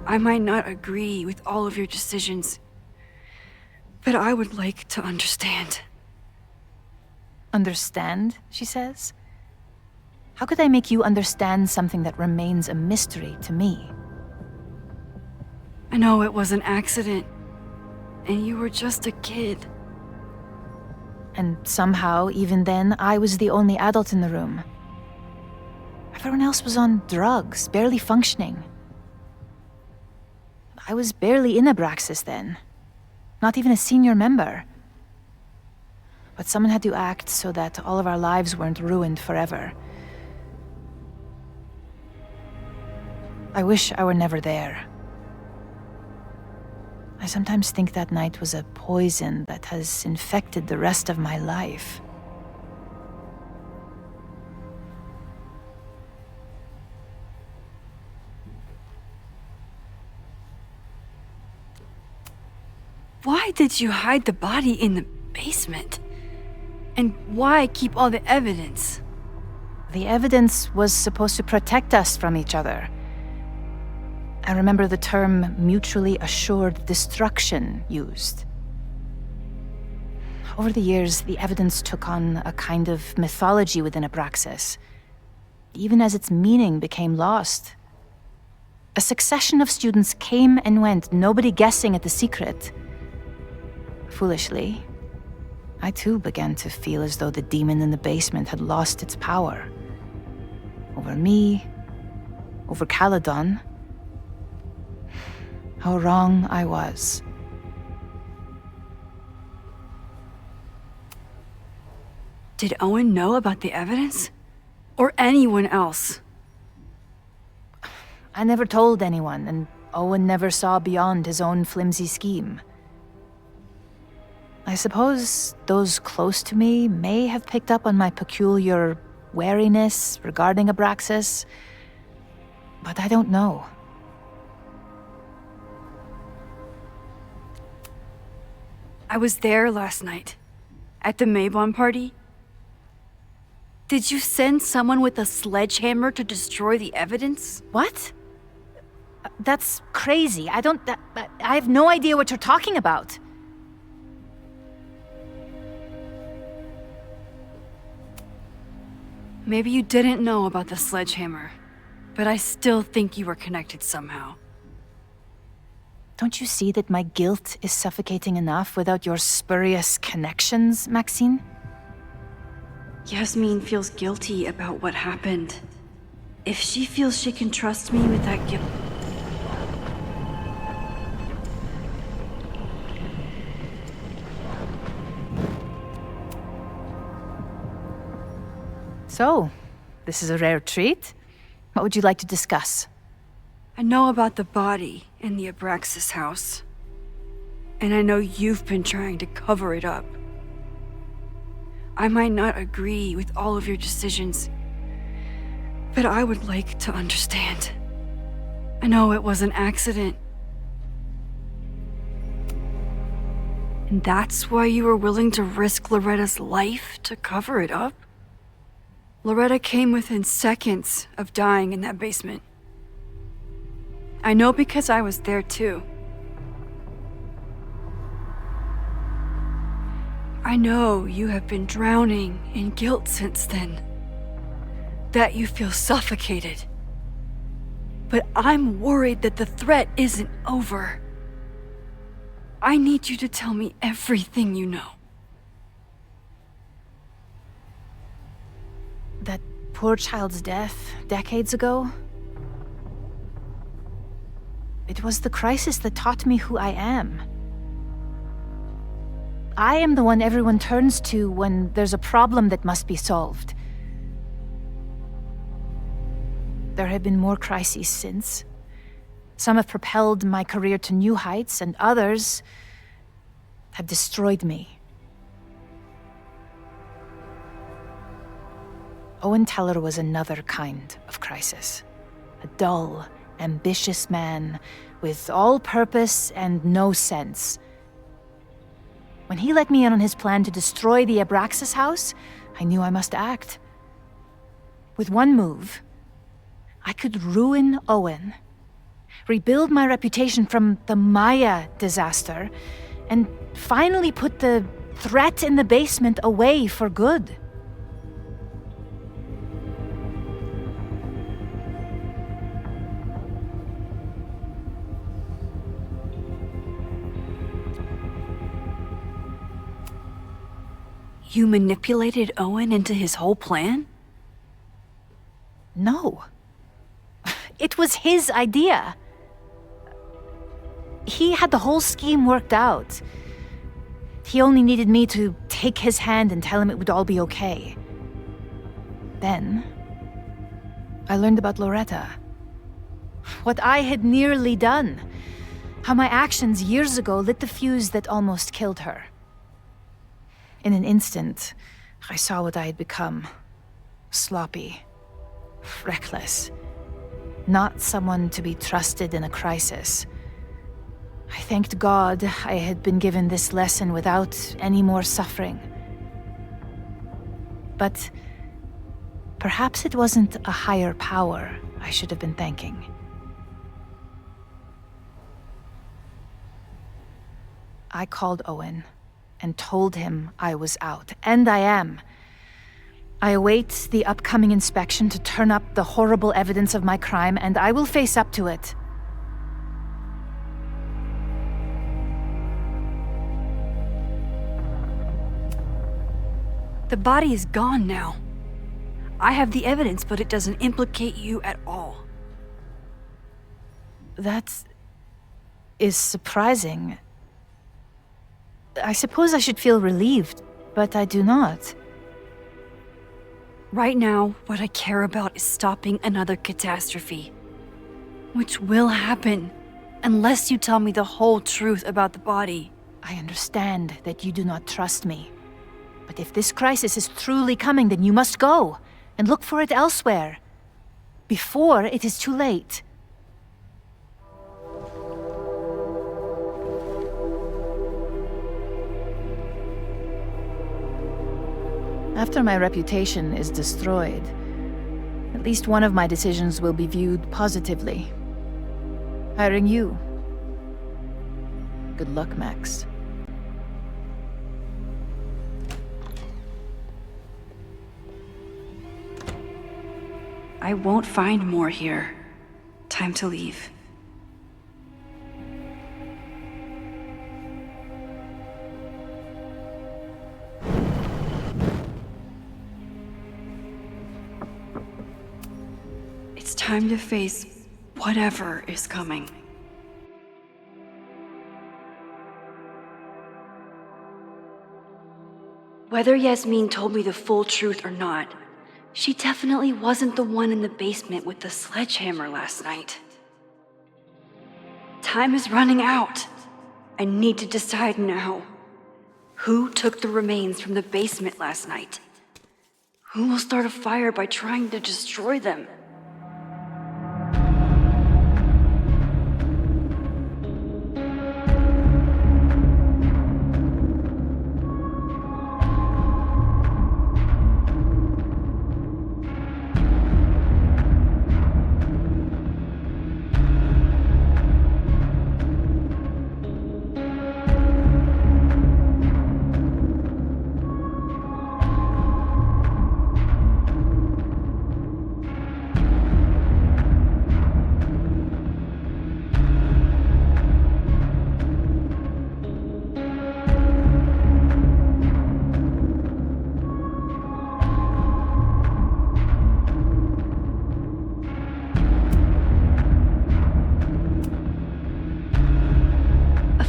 I might not agree with all of your decisions, but I would like to understand. Understand, she says? How could I make you understand something that remains a mystery to me? I know it was an accident, and you were just a kid. And somehow, even then, I was the only adult in the room. Everyone else was on drugs, barely functioning. I was barely in Abraxas then. Not even a senior member. But someone had to act so that all of our lives weren't ruined forever. I wish I were never there. I sometimes think that night was a poison that has infected the rest of my life. Why did you hide the body in the basement? And why keep all the evidence? The evidence was supposed to protect us from each other. I remember the term mutually assured destruction used. Over the years, the evidence took on a kind of mythology within Abraxas, even as its meaning became lost. A succession of students came and went, nobody guessing at the secret. Foolishly, I too began to feel as though the demon in the basement had lost its power. Over me, over Caledon. How wrong I was. Did Owen know about the evidence? Or anyone else? I never told anyone, and Owen never saw beyond his own flimsy scheme. I suppose those close to me may have picked up on my peculiar wariness regarding Abraxas, but I don't know. I was there last night, at the Maybon party. Did you send someone with a sledgehammer to destroy the evidence? What? That's crazy. I have no idea what you're talking about. Maybe you didn't know about the sledgehammer, but I still think you were connected somehow. Don't you see that my guilt is suffocating enough without your spurious connections, Maxine? Yasmin feels guilty about what happened. If she feels she can trust me with that guilt... So, this is a rare treat. What would you like to discuss? I know about the body in the Abraxas house. And I know you've been trying to cover it up. I might not agree with all of your decisions, but I would like to understand. I know it was an accident. And that's why you were willing to risk Loretta's life to cover it up? Loretta came within seconds of dying in that basement. I know because I was there too. I know you have been drowning in guilt since then. That you feel suffocated. But I'm worried that the threat isn't over. I need you to tell me everything you know. That poor child's death decades ago? It was the crisis that taught me who I am. I am the one everyone turns to when there's a problem that must be solved. There have been more crises since. Some have propelled my career to new heights, and others have destroyed me. Owen Teller was another kind of crisis. A dull, ambitious man with all purpose and no sense. When he let me in on his plan to destroy the Abraxas house, I knew I must act. With one move, I could ruin Owen, rebuild my reputation from the Maya disaster, and finally put the threat in the basement away for good. You manipulated Owen into his whole plan? No. It was his idea. He had the whole scheme worked out. He only needed me to take his hand and tell him it would all be okay. Then, I learned about Loretta. What I had nearly done. How my actions years ago lit the fuse that almost killed her. In an instant, I saw what I had become. Sloppy. Reckless. Not someone to be trusted in a crisis. I thanked God I had been given this lesson without any more suffering. But perhaps it wasn't a higher power I should have been thanking. I called Owen and told him I was out, and I am. I await the upcoming inspection to turn up the horrible evidence of my crime, and I will face up to it. The body is gone now. I have the evidence, but it doesn't implicate you at all. That is surprising. I suppose I should feel relieved, but I do not. Right now, what I care about is stopping another catastrophe. Which will happen, unless you tell me the whole truth about the body. I understand that you do not trust me. But if this crisis is truly coming, then you must go and look for it elsewhere. Before it is too late. After my reputation is destroyed, at least one of my decisions will be viewed positively. Hiring you. Good luck, Max. I won't find more here. Time to leave. It's time to face whatever is coming. Whether Yasmin told me the full truth or not, she definitely wasn't the one in the basement with the sledgehammer last night. Time is running out. I need to decide now. Who took the remains from the basement last night? Who will start a fire by trying to destroy them?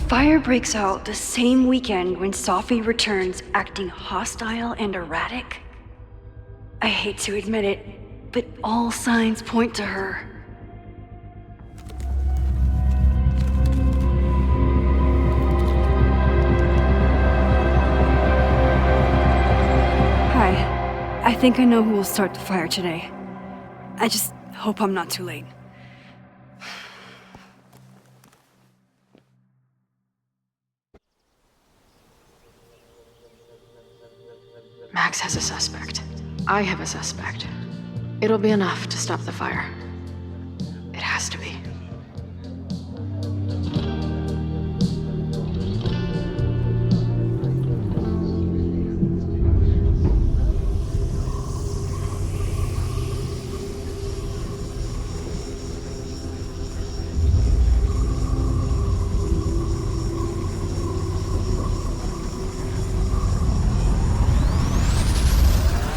fire breaks out the same weekend when Sophie returns acting hostile and erratic. I hate to admit it, but all signs point to her. Hi. I think I know who will start the fire today. I just hope I'm not too late. Max has a suspect. I have a suspect. It'll be enough to stop the fire. It has to be.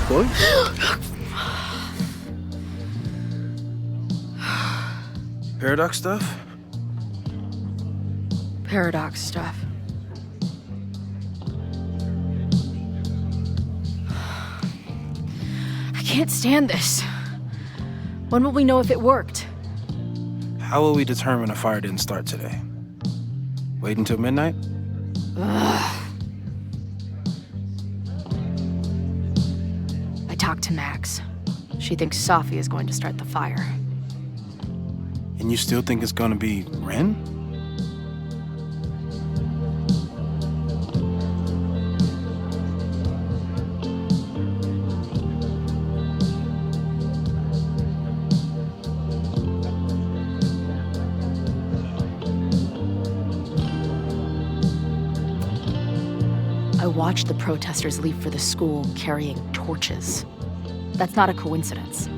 Boy? Paradox stuff? Paradox stuff. I can't stand this. When will we know if it worked? How will we determine a fire didn't start today? Wait until midnight? Ugh. I talked to Max. She thinks Sophie is going to start the fire. And you still think it's gonna be Ren? I watched the protesters leave for the school carrying torches. That's not a coincidence.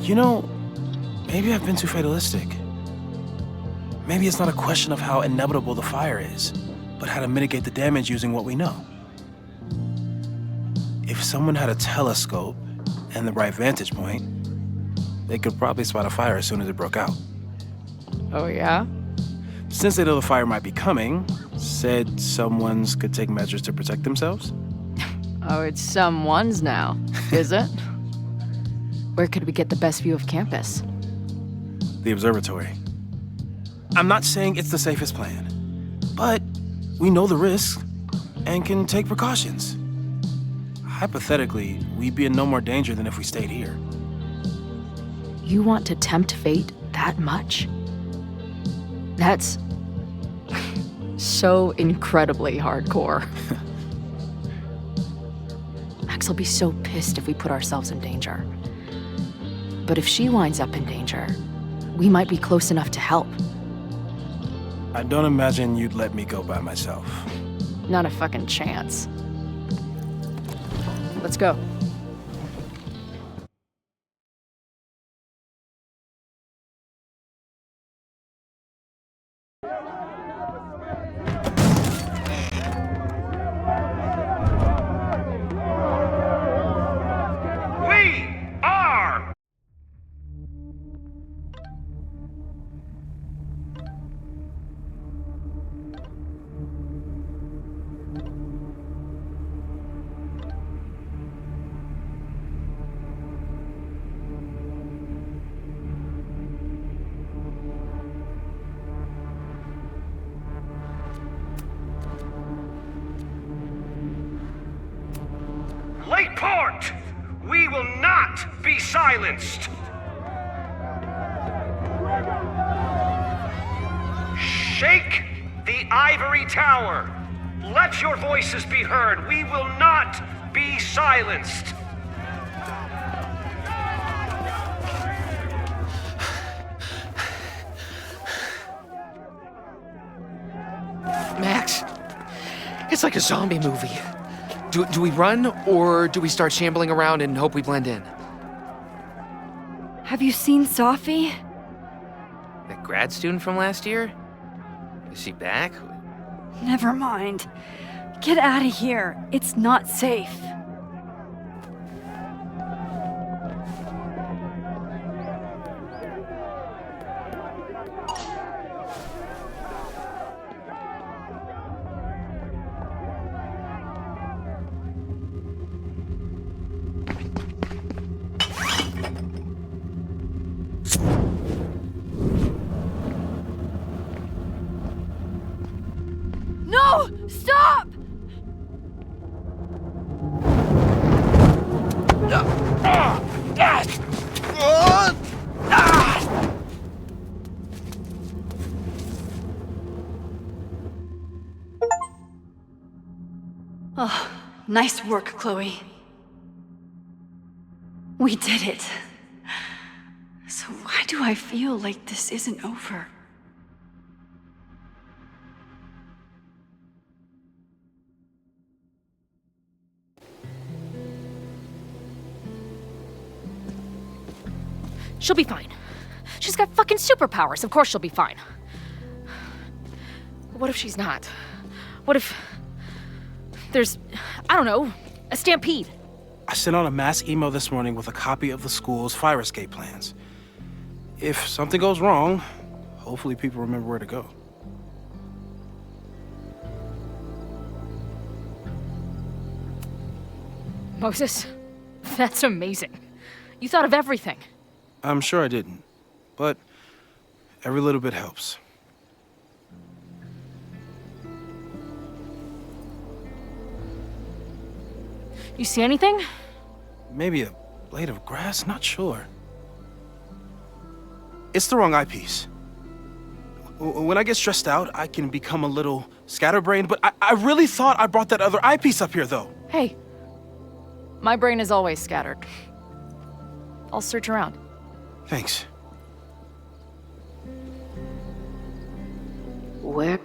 You know, maybe I've been too fatalistic. Maybe it's not a question of how inevitable the fire is, but how to mitigate the damage using what we know. If someone had a telescope and the right vantage point, they could probably spot a fire as soon as it broke out. Oh, yeah? Since they know the fire might be coming, said someone's could take measures to protect themselves? Oh, it's someone's now, is it? Where could we get the best view of campus? The observatory. I'm not saying it's the safest plan, but we know the risks and can take precautions. Hypothetically, we'd be in no more danger than if we stayed here. You want to tempt fate that much? That's so incredibly hardcore. Max will be so pissed if we put ourselves in danger. But if she winds up in danger, we might be close enough to help. I don't imagine you'd let me go by myself. Not a fucking chance. Let's go. Lakeport! We will not be silenced! Shake the ivory tower! Let your voices be heard! We will not be silenced! Max, it's like a zombie movie. Do we run, or do we start shambling around and hope we blend in? Have you seen Sophie? That grad student from last year? Is she back? Never mind. Get out of here. It's not safe. Nice work, Chloe. We did it. So why do I feel like this isn't over? She'll be fine. She's got fucking superpowers. Of course she'll be fine. What if she's not? What if there's, I don't know, a stampede? I sent out a mass email this morning with a copy of the school's fire escape plans. If something goes wrong, hopefully people remember where to go. Moses, that's amazing. You thought of everything. I'm sure I didn't, but every little bit helps. You see anything? Maybe a blade of grass, not sure. It's the wrong eyepiece. When I get stressed out, I can become a little scatterbrained, but I really thought I brought that other eyepiece up here, though. Hey, my brain is always scattered. I'll search around. Thanks. Where?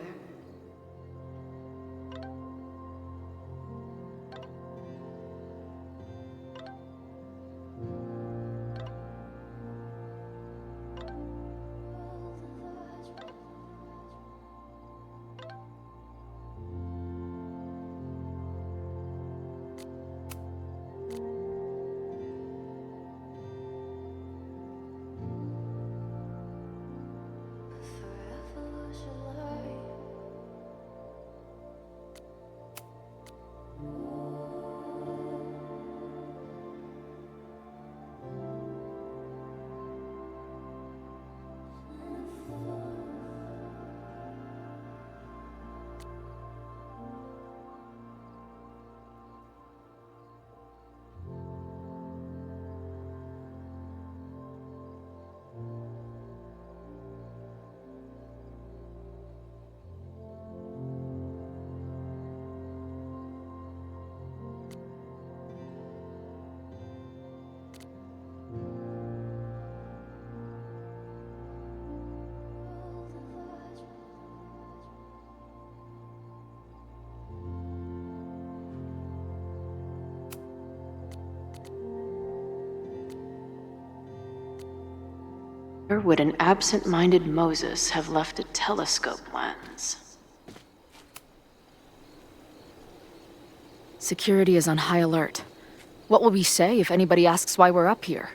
Where would an absent-minded Moses have left a telescope lens? Security is on high alert. What will we say if anybody asks why we're up here?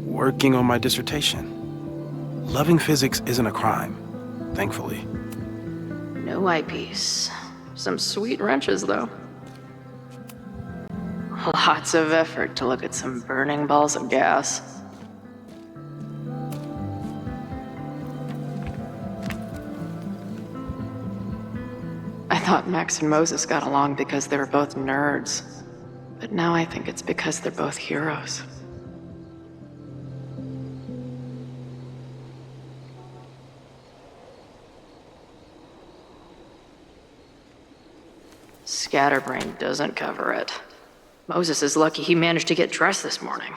Working on my dissertation. Loving physics isn't a crime, thankfully. No eyepiece. Some sweet wrenches, though. Lots of effort to look at some burning balls of gas. I thought Max and Moses got along because they were both nerds. But now I think it's because they're both heroes. Scatterbrain doesn't cover it. Moses is lucky he managed to get dressed this morning.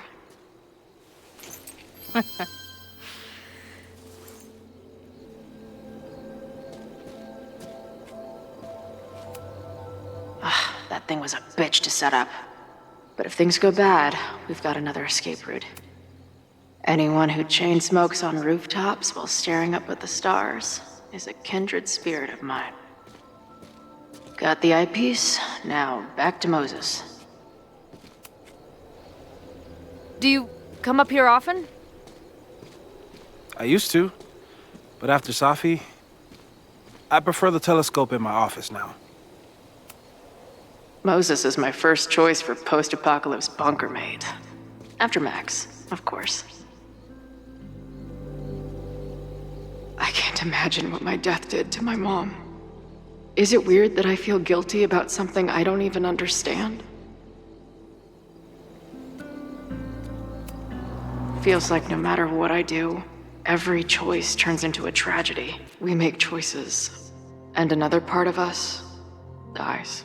That thing was a bitch to set up. But if things go bad, we've got another escape route. Anyone who chain smokes on rooftops while staring up at the stars is a kindred spirit of mine. Got the eyepiece? Now back to Moses. Do you come up here often? I used to, but after Safi, I prefer the telescope in my office now. Moses is my first choice for post-apocalypse bunker mate. After Max, of course. I can't imagine what my death did to my mom. Is it weird that I feel guilty about something I don't even understand? Feels like no matter what I do, every choice turns into a tragedy. We make choices, and another part of us dies.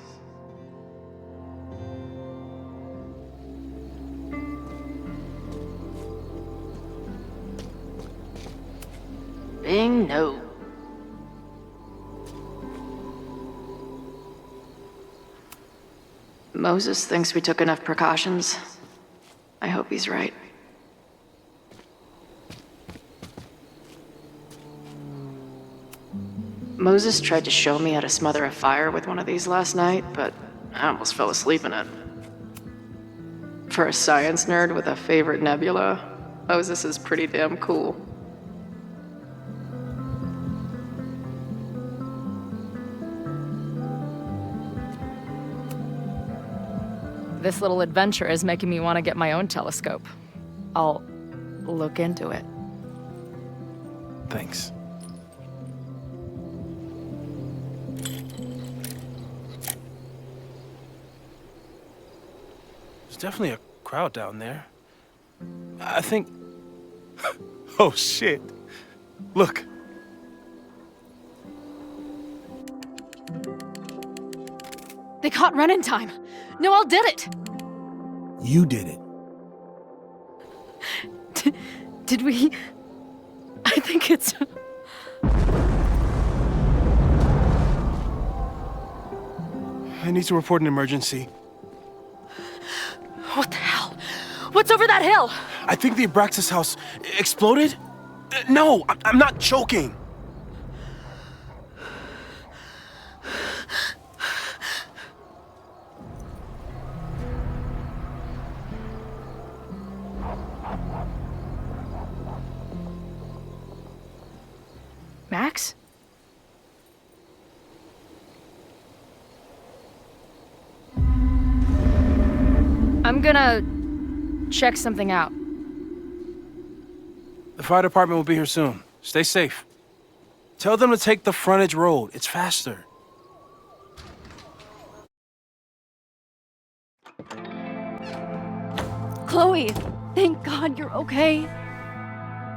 Bing no. Moses thinks we took enough precautions. I hope he's right. Moses tried to show me how to smother a fire with one of these last night, but I almost fell asleep in it. For a science nerd with a favorite nebula, Moses is pretty damn cool. This little adventure is making me want to get my own telescope. I'll look into it. Thanks. There's definitely a crowd down there. I think... Oh, shit. Look. They caught Ren in time. Noel did it. You did it. Did we? I think it's... I need to report an emergency. What the hell? What's over that hill? I think the Abraxas house exploded? No, I'm not joking. Max? I'm gonna check something out. The fire department will be here soon. Stay safe. Tell them to take the frontage road. It's faster. Chloe, thank God you're okay.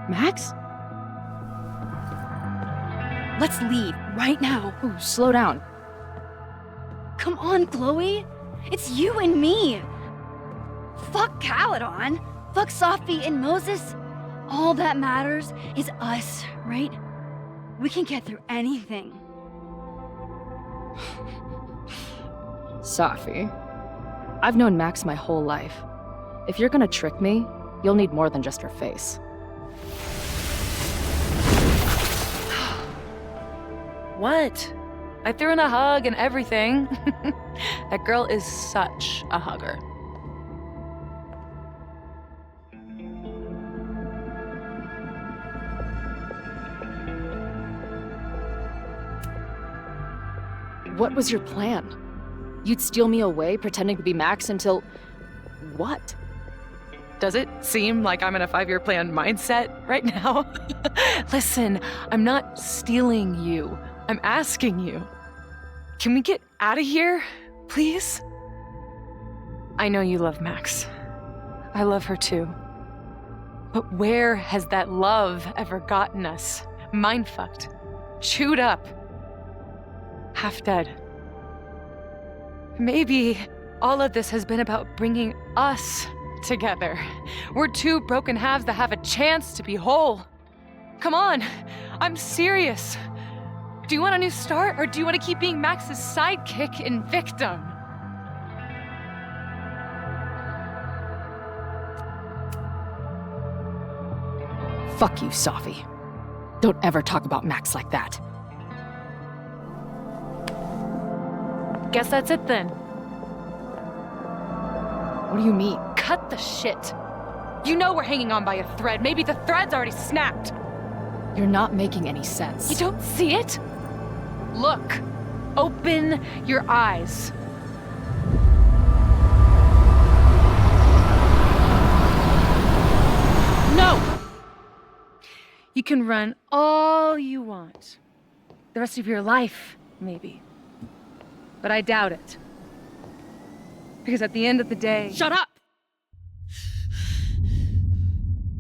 Max? Let's leave right now. Ooh, slow down. Come on, Chloe. It's you and me. Fuck Caledon. Fuck Sophie and Moses. All that matters is us, right? We can get through anything. Sophie, I've known Max my whole life. If you're gonna trick me, you'll need more than just her face. What? I threw in a hug and everything. That girl is such a hugger. What was your plan? You'd steal me away, pretending to be Max until... what? Does it seem like I'm in a 5-year plan mindset right now? Listen, I'm not stealing you. I'm asking you. Can we get out of here, please? I know you love Max. I love her too. But where has that love ever gotten us? Mind-fucked. Chewed up. Half dead. Maybe all of this has been about bringing us together. We're two broken halves that have a chance to be whole. Come on, I'm serious. Do you want a new start, or do you want to keep being Max's sidekick and victim? Fuck you, Sophie. Don't ever talk about Max like that. Guess that's it then. What do you mean? Cut the shit. You know we're hanging on by a thread. Maybe the thread's already snapped. You're not making any sense. You don't see it? Look. Open your eyes. No! You can run all you want. The rest of your life, maybe. But I doubt it. Because at the end of the day... Shut up!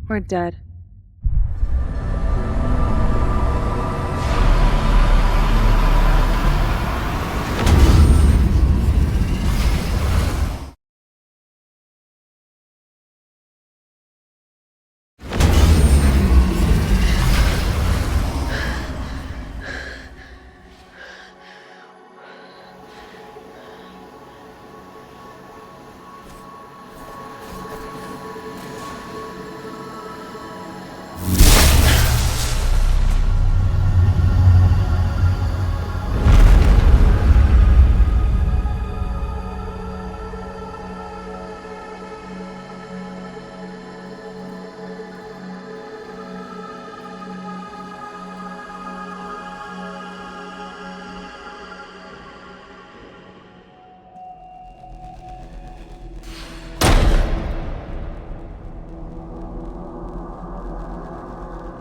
We're dead.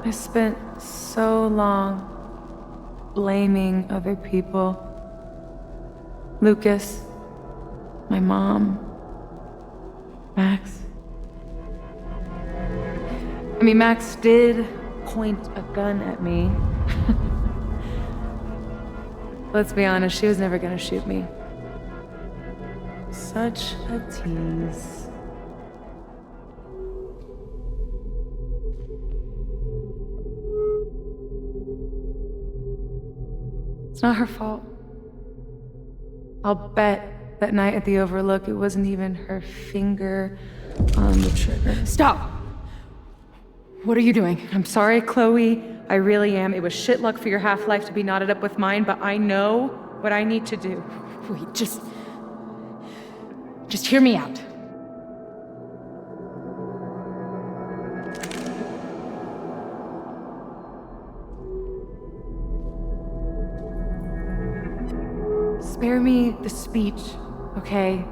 I spent so long blaming other people. Lucas, my mom, Max. I mean, Max did point a gun at me. Let's be honest, she was never gonna shoot me. Such a tease. It's not her fault. I'll bet that night at the Overlook it wasn't even her finger on the trigger. Stop! What are you doing? I'm sorry, Chloe. I really am. It was shit luck for your half-life to be knotted up with mine, but I know what I need to do. Wait, just hear me out. Spare me the speech, okay?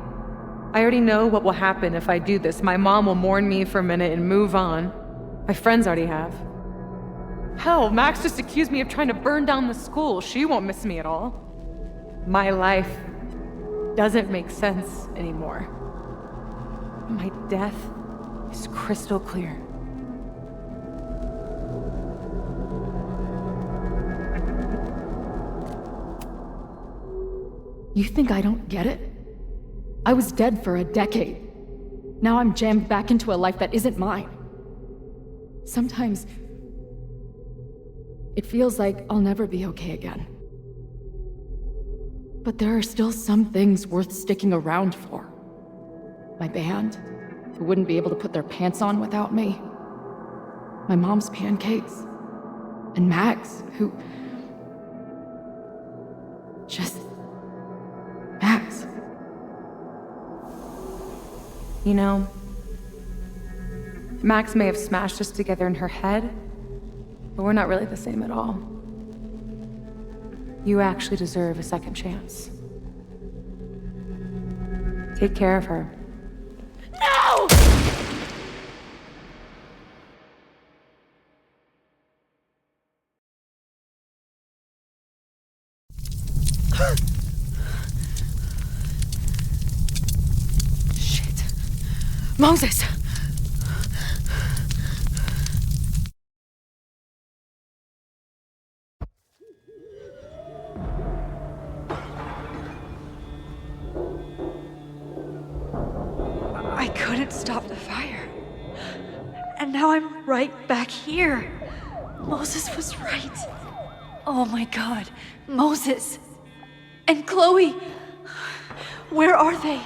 I already know what will happen if I do this. My mom will mourn me for a minute and move on. My friends already have. Hell, Max just accused me of trying to burn down the school. She won't miss me at all. My life doesn't make sense anymore. My death is crystal clear. You think I don't get it? I was dead for a decade. Now I'm jammed back into a life that isn't mine. Sometimes it feels like I'll never be okay again. But there are still some things worth sticking around for. My band, who wouldn't be able to put their pants on without me. My mom's pancakes. And Max, who... just... Max. You know, Max may have smashed us together in her head, but we're not really the same at all. You actually deserve a second chance. Take care of her. No! Shit. Moses! I couldn't stop the fire. And now I'm right back here. Moses was right. Oh my god. Moses. And Chloe. Where are they?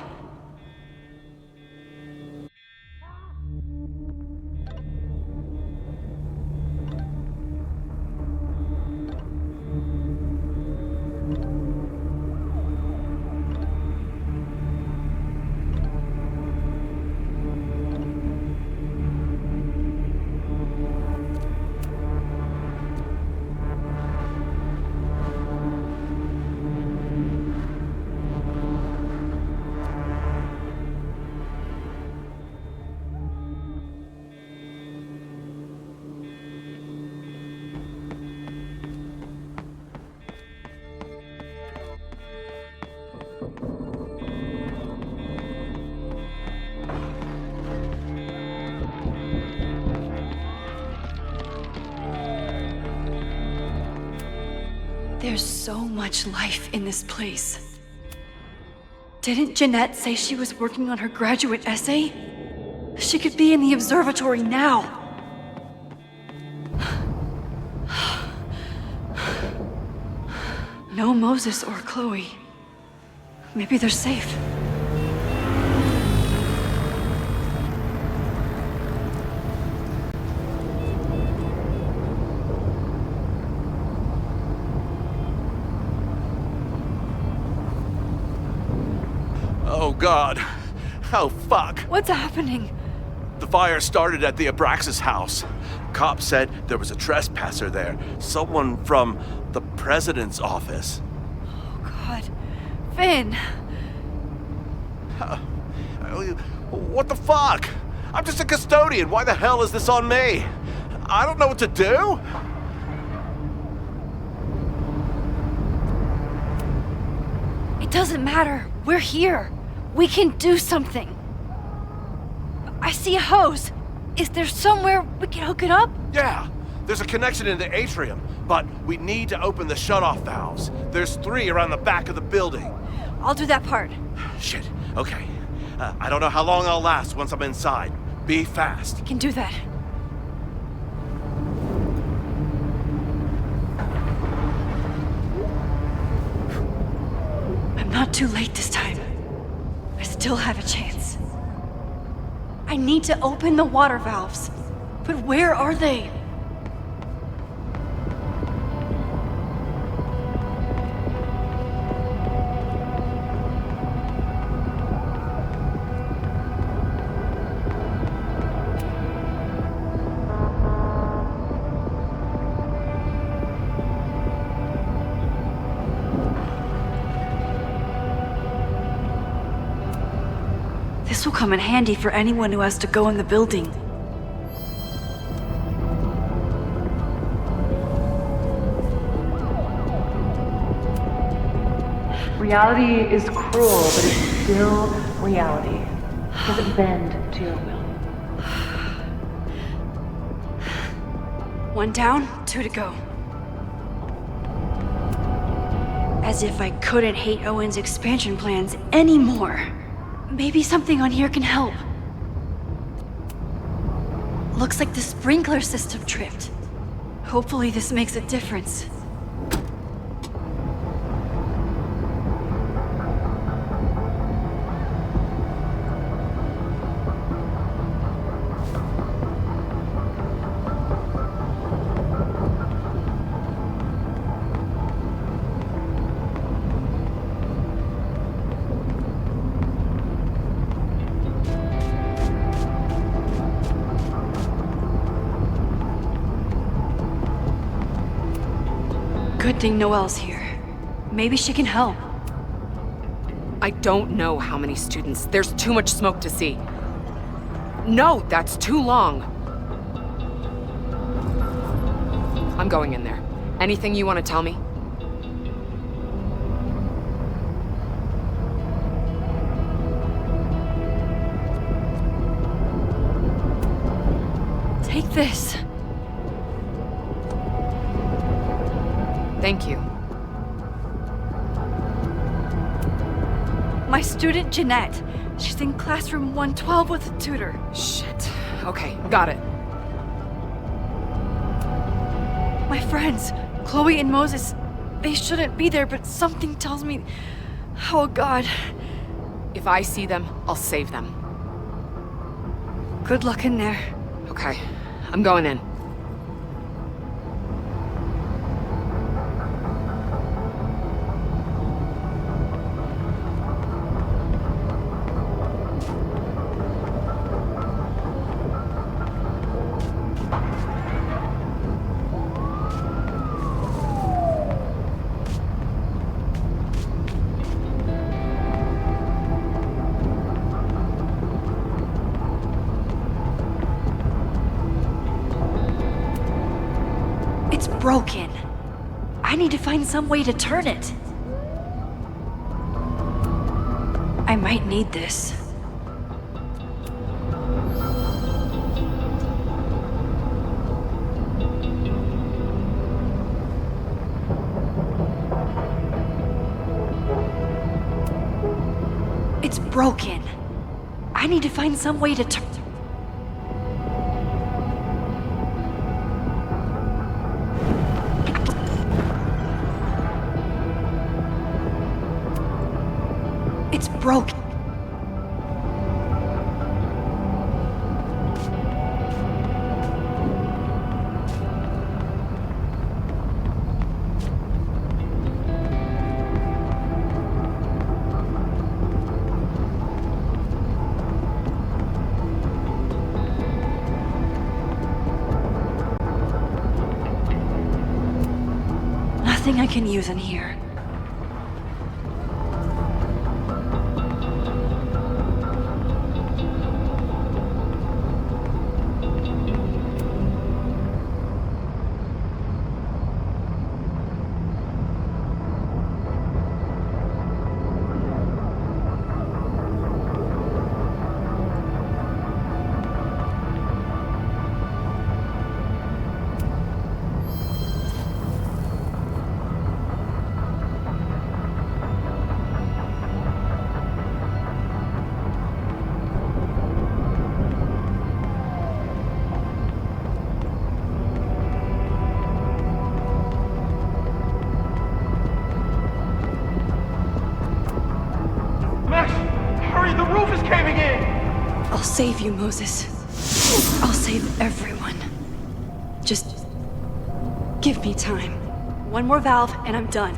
There's so much life in this place. Didn't Jeanette say she was working on her graduate essay? She could be in the observatory now. No Moses or Chloe. Maybe they're safe. Oh God. Oh fuck. What's happening? The fire started at the Abraxas house. Cops said there was a trespasser there. Someone from the president's office. Oh God. Finn! What the fuck? I'm just a custodian. Why the hell is this on me? I don't know what to do. It doesn't matter. We're here. We can do something. I see a hose. Is there somewhere we can hook it up? Yeah, there's a connection in the atrium, but we need to open the shutoff valves. There's 3 around the back of the building. I'll do that part. Shit, okay. I don't know how long I'll last once I'm inside. Be fast. I can do that. I'm not too late this time. I still have a chance. I need to open the water valves. But where are they? This will come in handy for anyone who has to go in the building. Reality is cruel, but it's still reality. It doesn't bend to your will. 1 down, 2 to go. As if I couldn't hate Owen's expansion plans anymore. Maybe something on here can help. Looks like the sprinkler system tripped. Hopefully this makes a difference. Good thing Noelle's here. Maybe she can help. I don't know how many students. There's too much smoke to see. No, that's too long. I'm going in there. Anything you want to tell me? Take this. Thank you. My student Jeanette. She's in classroom 112 with a tutor. Shit. Okay, got it. My friends, Chloe and Moses, they shouldn't be there, but something tells me... Oh God. If I see them, I'll save them. Good luck in there. Okay, I'm going in. It's broken. I need to find some way to turn it. I might need this. It's broken. I need to find some way to turn... It's broken. Nothing I can use in here. save you, Moses. I'll save everyone. Just give me time. One more valve and I'm done.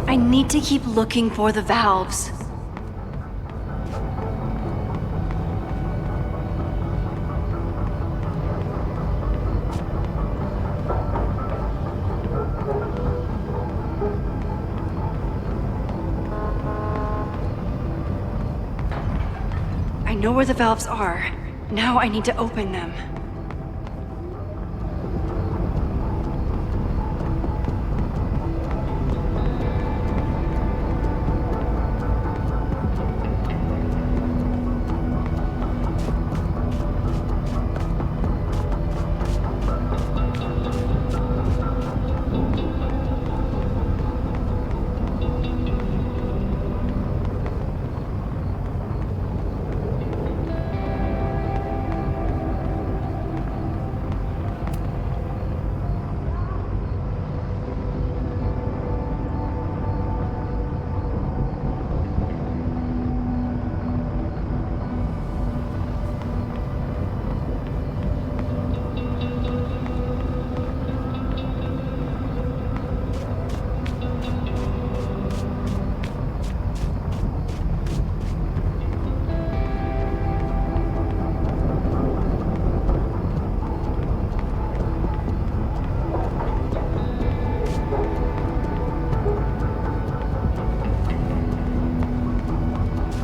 I need to keep looking for the valves. I know where the valves are. Now I need to open them.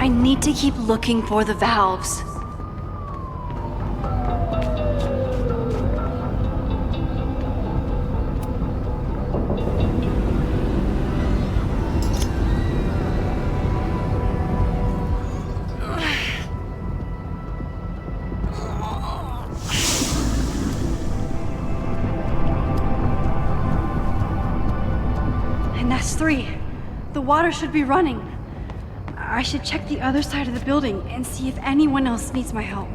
I need to keep looking for the valves. And that's 3. The water should be running. I should check the other side of the building and see if anyone else needs my help.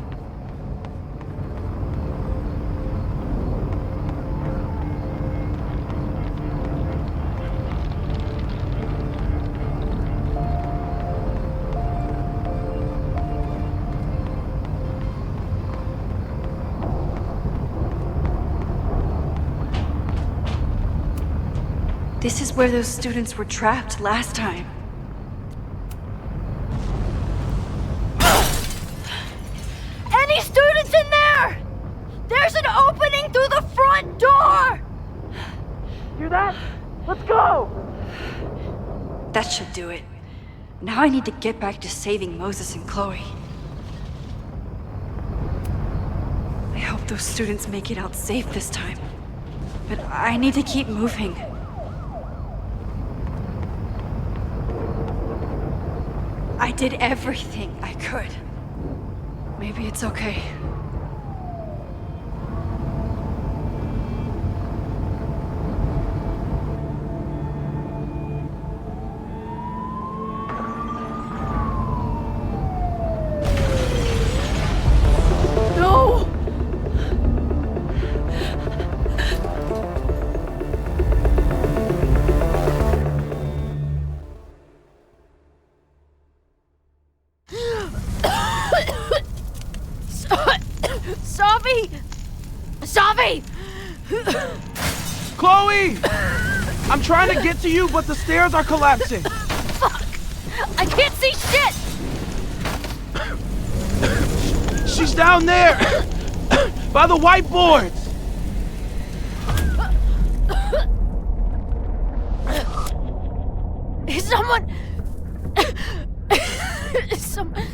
This is where those students were trapped last time. Any students in there? There's an opening through the front door! Hear that? Let's go! That should do it. Now I need to get back to saving Moses and Chloe. I hope those students make it out safe this time. But I need to keep moving. I did everything I could. Maybe it's okay. No! Savi! Savi! Chloe! I'm trying to get to you, but the stairs are collapsing. Fuck! I can't see shit! She's down there! By the whiteboards! Is someone... Someone...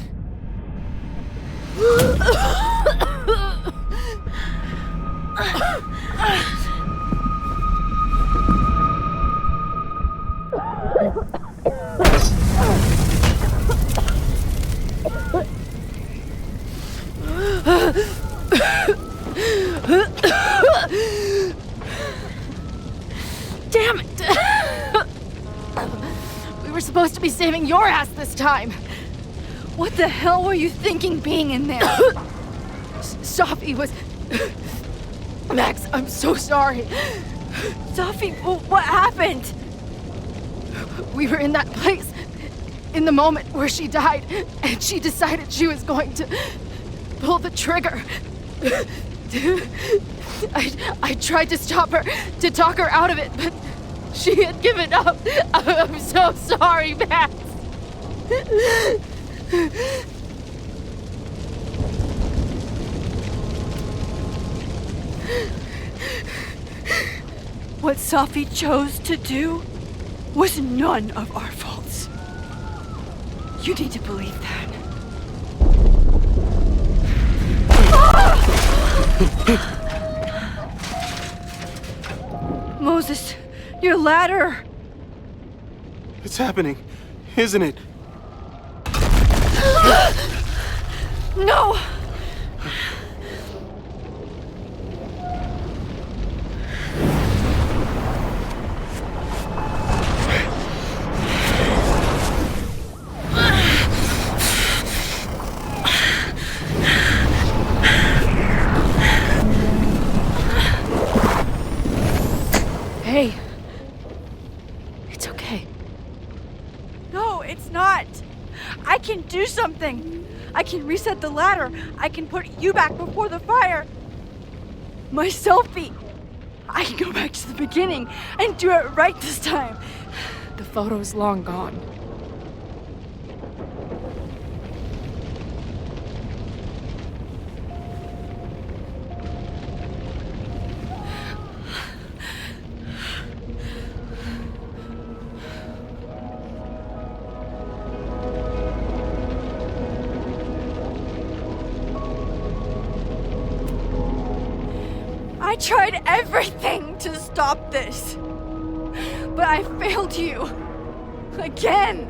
Damn it! We were supposed to be saving your ass this time. What the hell were you thinking being in there? Sophie was... Max, I'm so sorry. Sophie, what happened? We were in that place in the moment where she died, and she decided she was going to pull the trigger. I tried to stop her, to talk her out of it, but she had given up. I'm so sorry, Max. What Sophie chose to do was none of our faults. You need to believe that. Moses, your ladder! It's happening, isn't it? No! Hey. It's okay. No, it's not. I can do something. I can reset the ladder. I can put you back before the fire. My selfie. I can go back to the beginning and do it right this time. The photo's long gone. I tried everything to stop this. But I failed you. Again.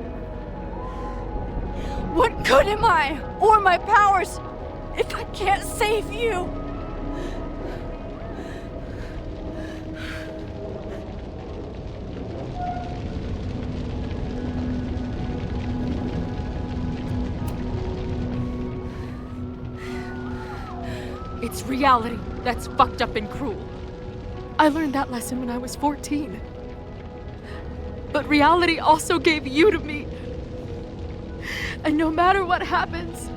What good am I, or my powers, if I can't save you? It's reality that's fucked up and cruel. I learned that lesson when I was 14. But reality also gave you to me. And no matter what happens,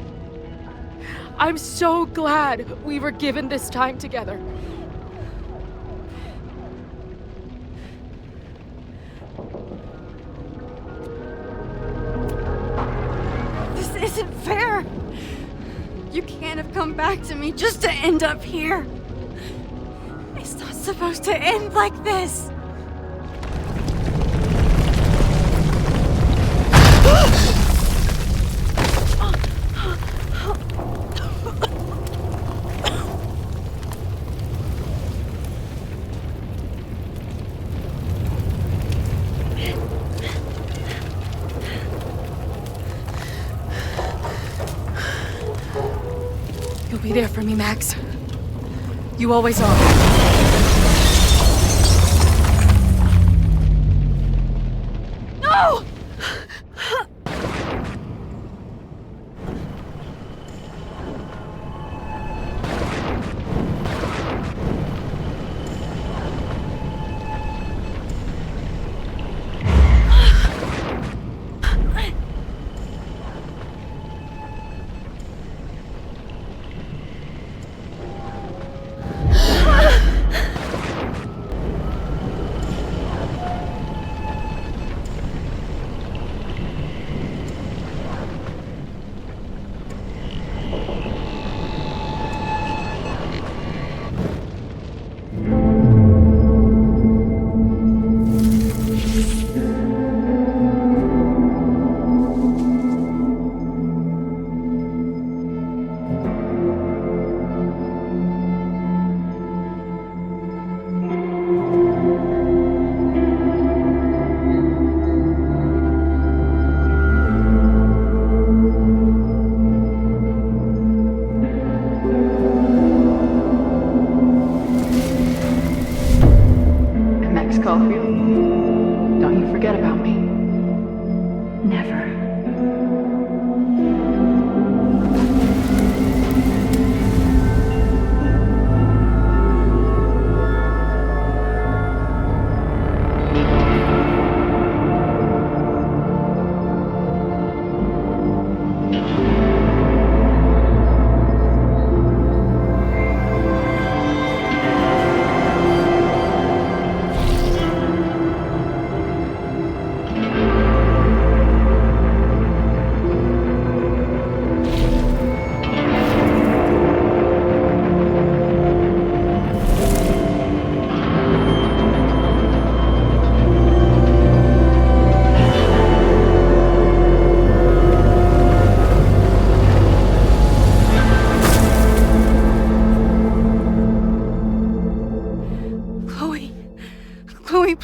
I'm so glad we were given this time together. This isn't fair. You can't have come back to me just to end up here. It's not supposed to end like this. You'll be there for me, Max. You always are. No!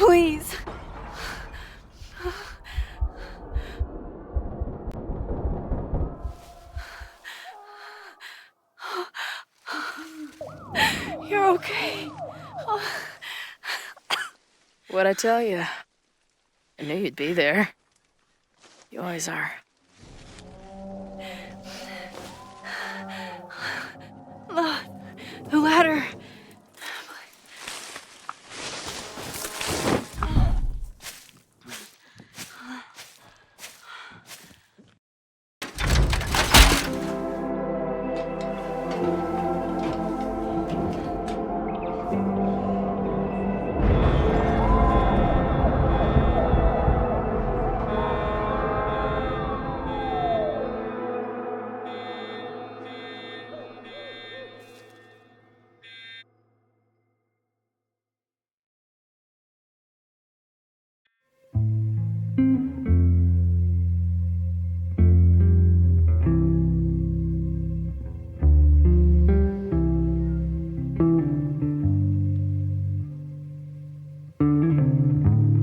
Please. You're okay. What'd I tell you? I knew you'd be there. You always are. The ladder.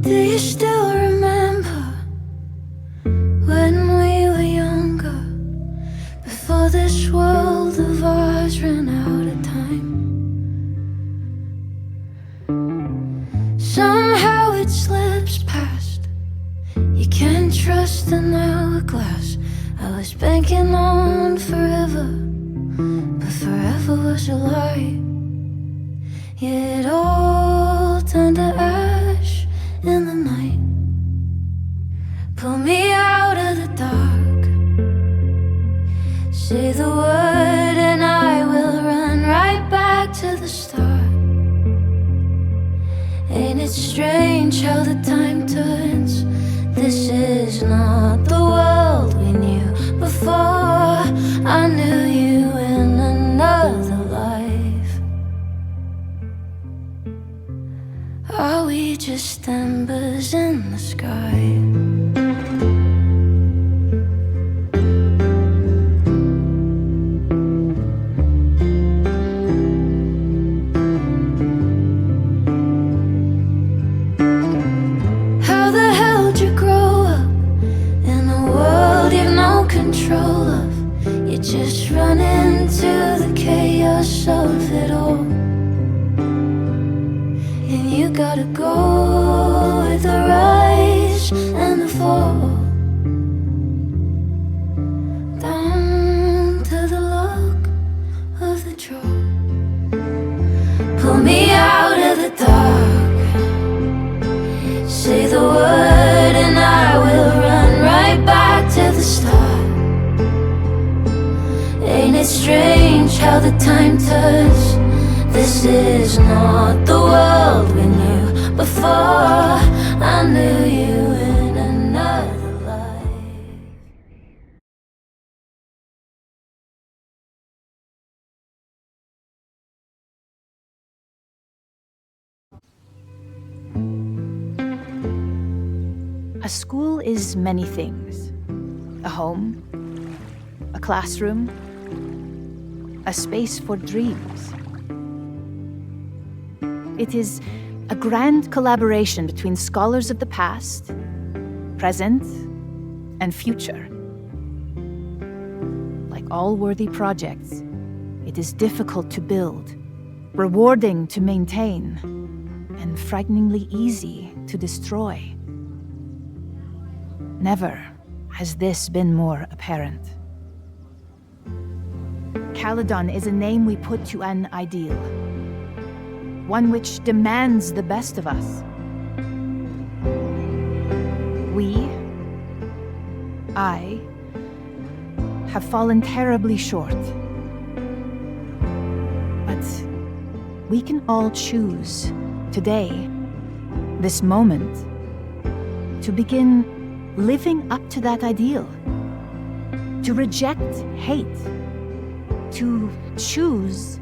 Do you still remember when we were younger? Before this world of ours ran out of time. Somehow it slips past. You can't trust an hourglass. I was banking on forever, but forever was a lie. It all turned to ash in the night. Pull me out of the dark. Say the word and I will run right back to the start. Ain't it strange how the time turns? This is not the world we knew before. I knew you in another life. Are we just embers in the sky? How the hell did you grow up in a world you've no control of? You just run into the chaos of it all. And you gotta go with the rise and the fall. Down to the luck of the draw. Pull me out of the dark. Say the word and I will run right back to the start. Ain't it strange how the time turns? This is not the world we knew before. I knew you in another life. A school is many things. A home, a classroom, a space for dreams. It is a grand collaboration between scholars of the past, present, and future. Like all worthy projects, it is difficult to build, rewarding to maintain, and frighteningly easy to destroy. Never has this been more apparent. Caledon is a name we put to an ideal, one which demands the best of us. I, have fallen terribly short. But we can all choose today, this moment, to begin living up to that ideal, to reject hate, to choose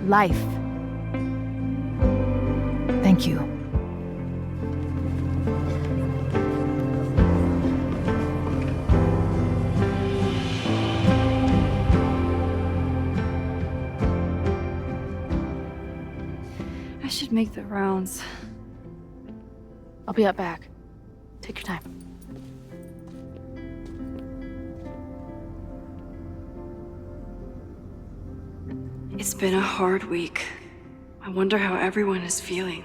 life. Thank you. I should make the rounds. I'll be up back. Take your time. It's been a hard week. I wonder how everyone is feeling.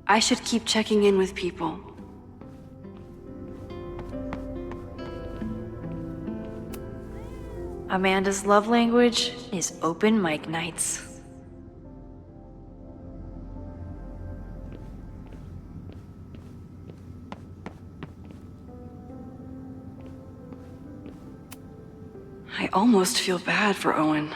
I should keep checking in with people. Amanda's love language is open mic nights. I almost feel bad for Owen.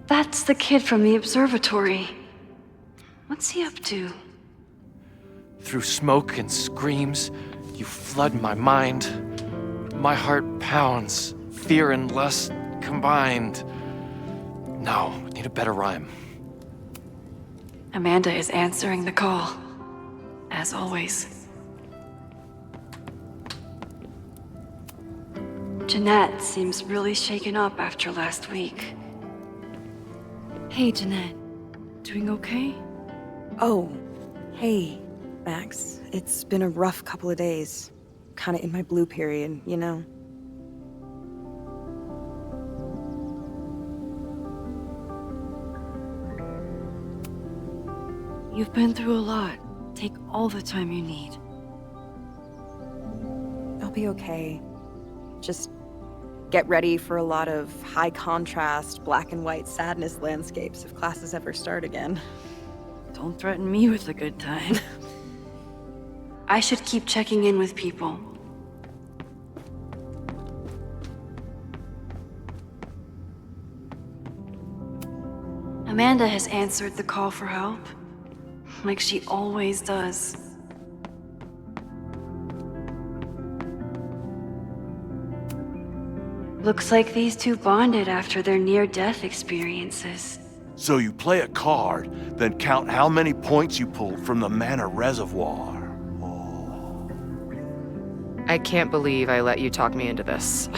That's the kid from the observatory. What's he up to? Through smoke and screams, you flood my mind. My heart pounds, fear and lust combined. No, need a better rhyme. Amanda is answering the call, as always. Jeanette seems really shaken up after last week. Hey, Jeanette. Doing okay? Oh, hey, Max. It's been a rough couple of days. Kinda in my blue period, you know? You've been through a lot. Take all the time you need. I'll be okay. Just get ready for a lot of high contrast, black and white sadness landscapes if classes ever start again. Don't threaten me with a good time. I should keep checking in with people. Amanda has answered the call for help, like she always does. Looks like these two bonded after their near-death experiences. So you play a card, then count how many points you pulled from the mana reservoir. I can't believe I let you talk me into this.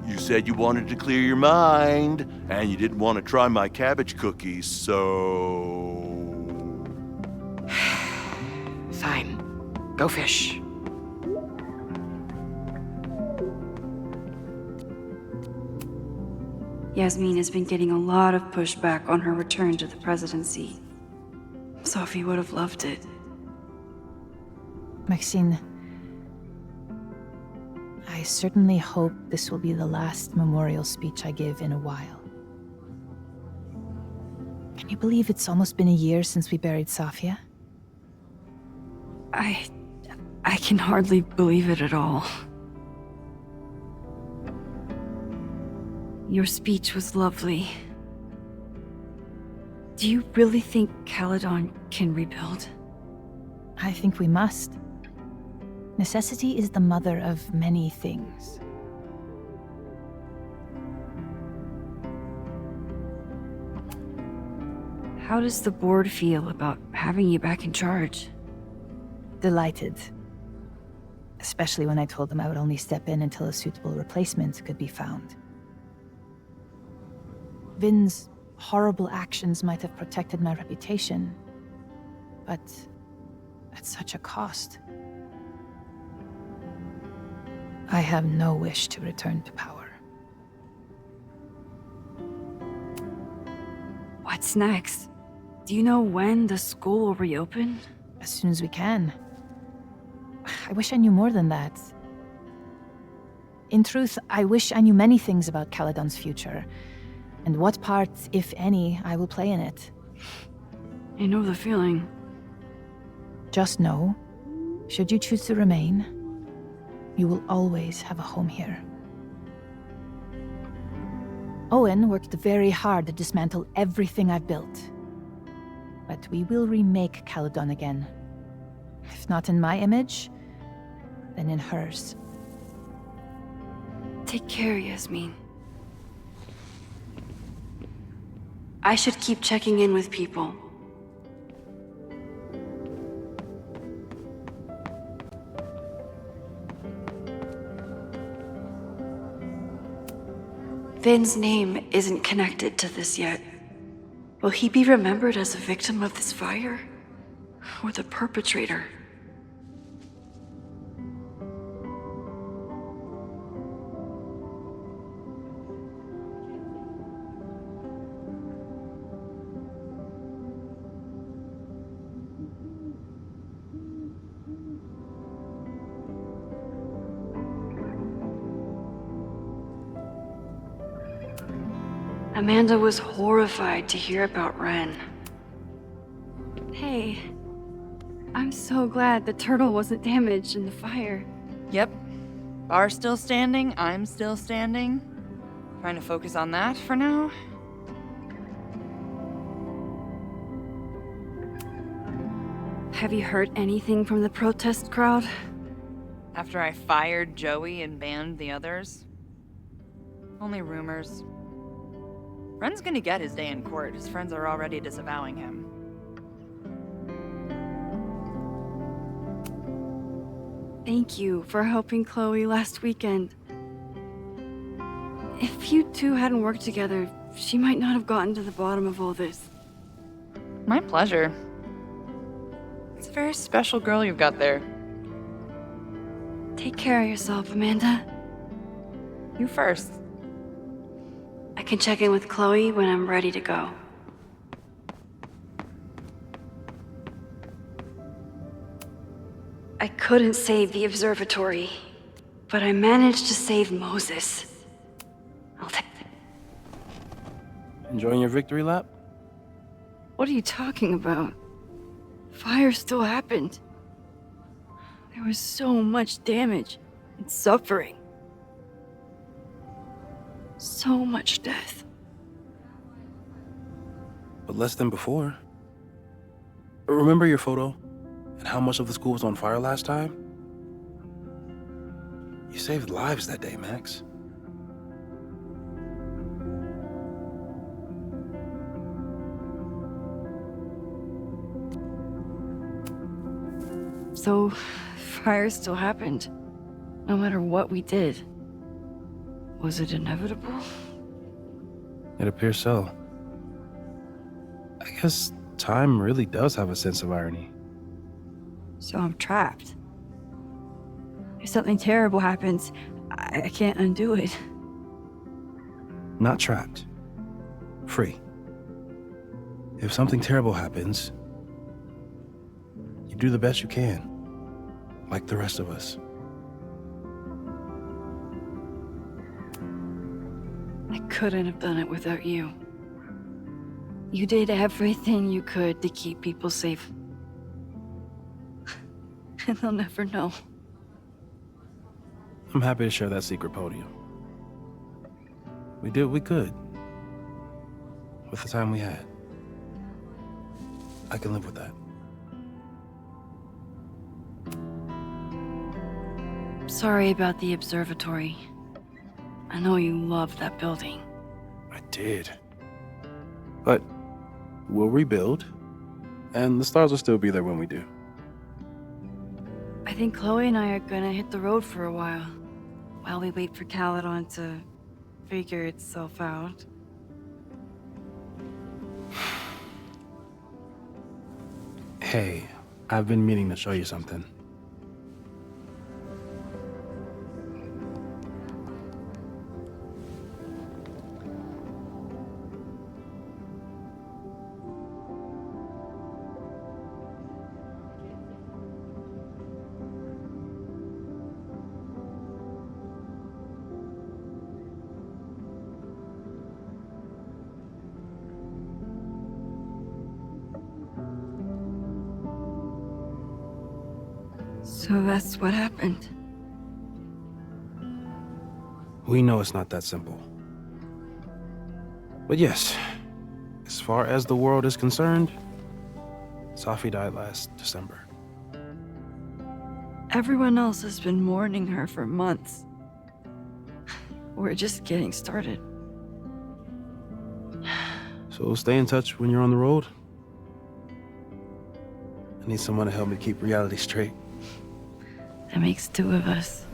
You said you wanted to clear your mind, and you didn't want to try my cabbage cookies, so... Go fish. Yasmin has been getting a lot of pushback on her return to the presidency. Sophie would have loved it. Maxine, I certainly hope this will be the last memorial speech I give in a while. Can you believe it's almost been a year since we buried Safia? I can hardly believe it at all. Your speech was lovely. Do you really think Caledon can rebuild? I think we must. Necessity is the mother of many things. How does the board feel about having you back in charge? Delighted. Especially when I told them I would only step in until a suitable replacement could be found. Vin's horrible actions might have protected my reputation, but at such a cost. I have no wish to return to power. What's next? Do you know when the school will reopen? As soon as we can. I wish I knew more than that. In truth, I wish I knew many things about Caledon's future, and what part, if any, I will play in it. I know the feeling. Just know, should you choose to remain, you will always have a home here. Owen worked very hard to dismantle everything I've built. But we will remake Caledon again. If not in my image, then in hers. Take care, Yasmin. I should keep checking in with people. Vin's name isn't connected to this yet. Will he be remembered as a victim of this fire? Or the perpetrator? Amanda was horrified to hear about Ren. Hey, I'm so glad the turtle wasn't damaged in the fire. Yep. Bar's still standing, I'm still standing. Trying to focus on that for now. Have you heard anything from the protest crowd? After I fired Joey and banned the others? Only rumors. Ren's gonna get his day in court. His friends are already disavowing him. Thank you for helping Chloe last weekend. If you two hadn't worked together, she might not have gotten to the bottom of all this. My pleasure. It's a very special girl you've got there. Take care of yourself, Amanda. You first. I can check in with Chloe when I'm ready to go. I couldn't save the observatory, but I managed to save Moses. I'll take it. Enjoying your victory lap? What are you talking about? Fire still happened. There was so much damage and suffering. So much death. But less than before. Remember your photo? And how much of the school was on fire last time? You saved lives that day, Max. So, fire still happened. No matter what we did. Was it inevitable? It appears so. I guess time really does have a sense of irony. So I'm trapped. If something terrible happens, I can't undo it. Not trapped. Free. If something terrible happens, you do the best you can. Like the rest of us. I couldn't have done it without you. You did everything you could to keep people safe. And they'll never know. I'm happy to share that secret podium. We did what we could. With the time we had. I can live with that. Sorry about the observatory. I know you loved that building. I did. But we'll rebuild, and the stars will still be there when we do. I think Chloe and I are gonna hit the road for a while we wait for Caledon to figure itself out. Hey, I've been meaning to show you something. So that's what happened. We know it's not that simple. But yes, as far as the world is concerned, Safi died last December. Everyone else has been mourning her for months. We're just getting started. So stay in touch when you're on the road. I need someone to help me keep reality straight. That makes two of us.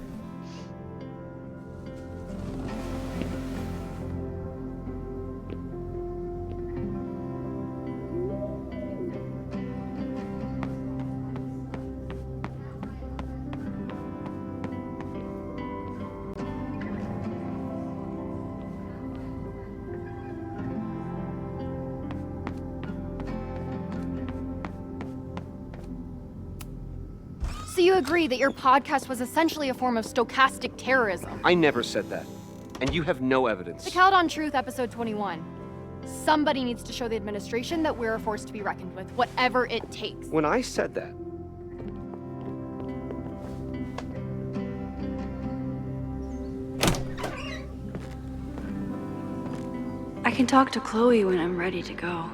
So you agree that your podcast was essentially a form of stochastic terrorism? I never said that. And you have no evidence. The Caledon Truth, episode 21. Somebody needs to show the administration that we're a force to be reckoned with, whatever it takes. When I said that, I can talk to Chloe when I'm ready to go.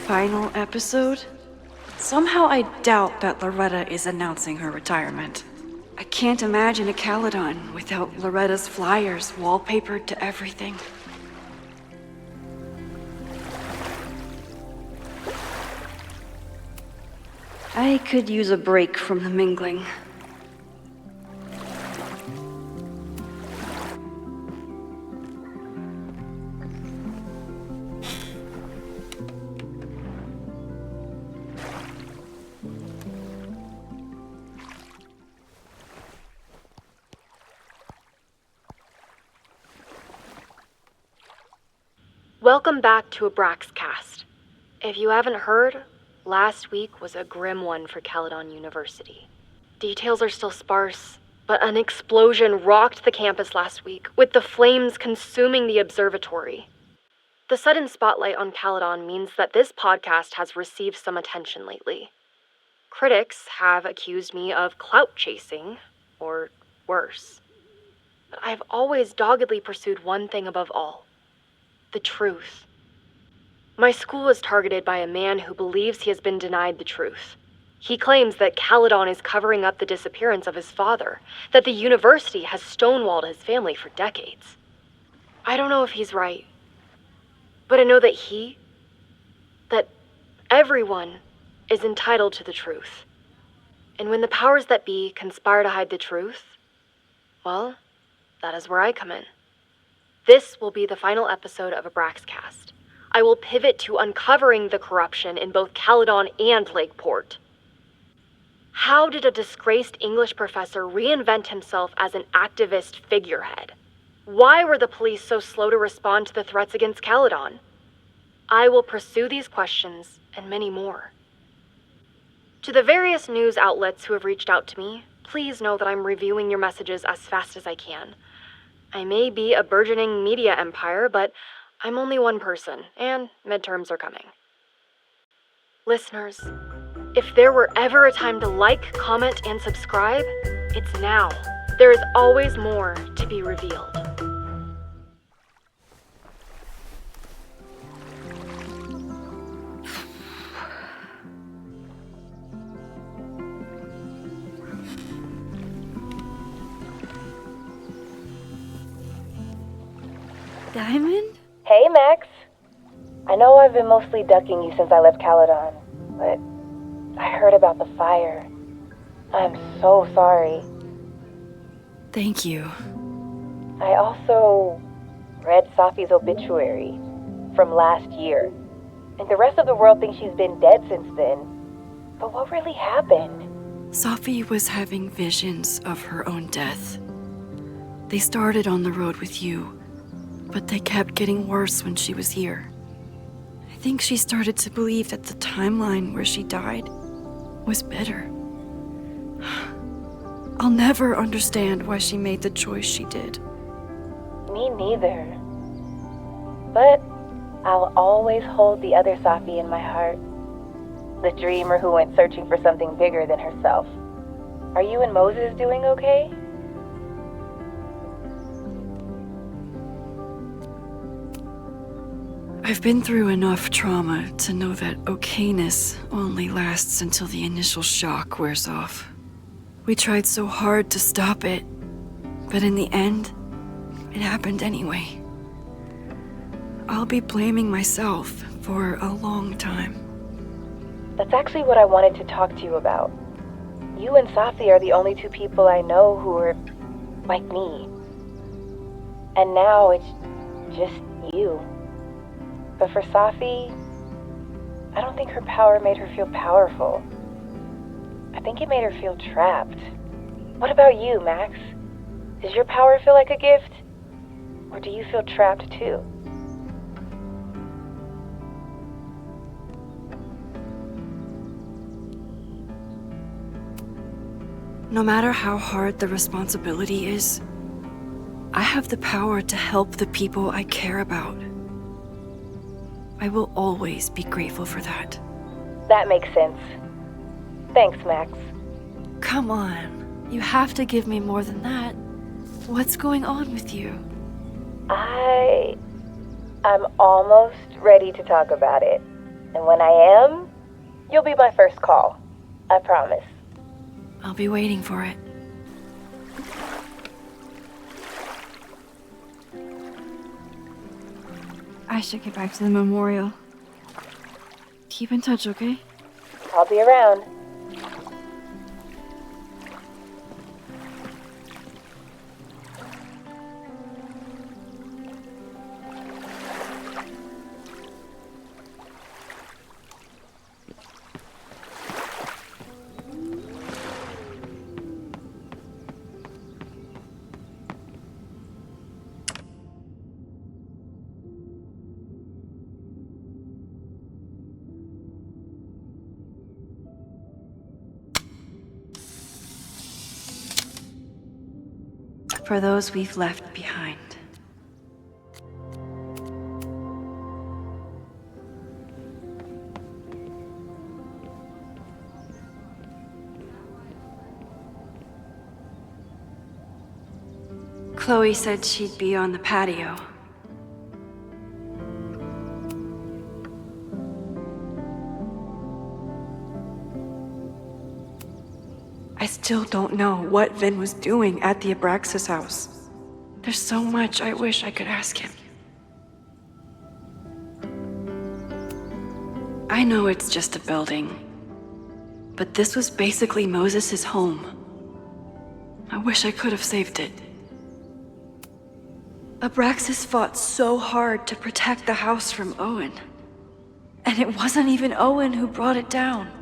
Final episode? Somehow I doubt that Loretta is announcing her retirement. I can't imagine a Caledon without Loretta's flyers wallpapered to everything. I could use a break from the mingling. Welcome back to Abraxcast. If you haven't heard, last week was a grim one for Caledon University. Details are still sparse, but an explosion rocked the campus last week, with the flames consuming the observatory. The sudden spotlight on Caledon means that this podcast has received some attention lately. Critics have accused me of clout chasing, or worse. But I've always doggedly pursued one thing above all: the truth. My school is targeted by a man who believes he has been denied the truth. He claims that Caledon is covering up the disappearance of his father, that the university has stonewalled his family for decades. I don't know if he's right. But I know that that everyone is entitled to the truth. And when the powers that be conspire to hide the truth, well, that is where I come in. This will be the final episode of Abraxcast. I will pivot to uncovering the corruption in both Caledon and Lakeport. How did a disgraced English professor reinvent himself as an activist figurehead? Why were the police so slow to respond to the threats against Caledon? I will pursue these questions and many more. To the various news outlets who have reached out to me, please know that I'm reviewing your messages as fast as I can. I may be a burgeoning media empire, but I'm only one person, and midterms are coming. Listeners, if there were ever a time to like, comment, and subscribe, it's now. There is always more to be revealed. Diamond? Hey, Max. I know I've been mostly ducking you since I left Caledon, but I heard about the fire. I'm so sorry. Thank you. I also read Safi's obituary from last year, and the rest of the world thinks she's been dead since then. But what really happened? Safi was having visions of her own death. They started on the road with you, but they kept getting worse when she was here. I think she started to believe that the timeline where she died was better. I'll never understand why she made the choice she did. Me neither. But I'll always hold the other Safi in my heart. The dreamer who went searching for something bigger than herself. Are you and Moses doing okay? I've been through enough trauma to know that okayness only lasts until the initial shock wears off. We tried so hard to stop it, but in the end, it happened anyway. I'll be blaming myself for a long time. That's actually what I wanted to talk to you about. You and Safi are the only two people I know who are like me. And now it's just you. But for Safi, I don't think her power made her feel powerful. I think it made her feel trapped. What about you, Max? Does your power feel like a gift? Or do you feel trapped too? No matter how hard the responsibility is, I have the power to help the people I care about. I will always be grateful for that. That makes sense. Thanks, Max. Come on, you have to give me more than that. What's going on with you? I'm almost ready to talk about it. And when I am, you'll be my first call. I promise. I'll be waiting for it. I should get back to the memorial. Keep in touch, okay? I'll be around. For those we've left behind. Chloe said she'd be on the patio. I still don't know what Vin was doing at the Abraxas house. There's so much I wish I could ask him. I know it's just a building, but this was basically Moses' home. I wish I could have saved it. Abraxas fought so hard to protect the house from Owen. And it wasn't even Owen who brought it down.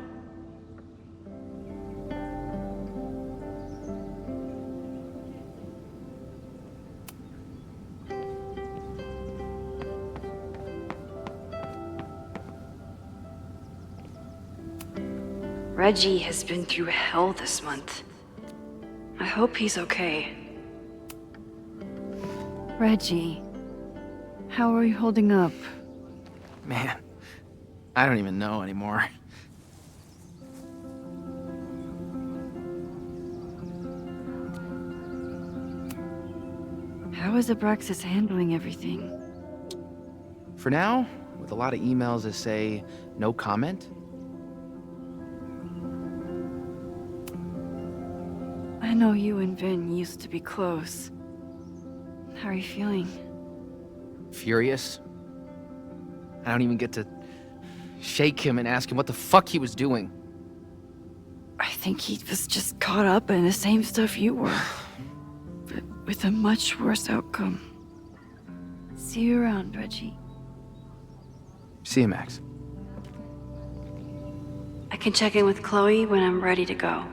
Reggie has been through hell this month. I hope he's okay. Reggie, how are you holding up? Man, I don't even know anymore. How is Abraxas handling everything? For now, with a lot of emails that say no comment. I know you and Vin used to be close. How are you feeling? Furious. I don't even get to shake him and ask him what the fuck he was doing. I think he was just caught up in the same stuff you were, but with a much worse outcome. See you around, Reggie. See you, Max. I can check in with Chloe when I'm ready to go.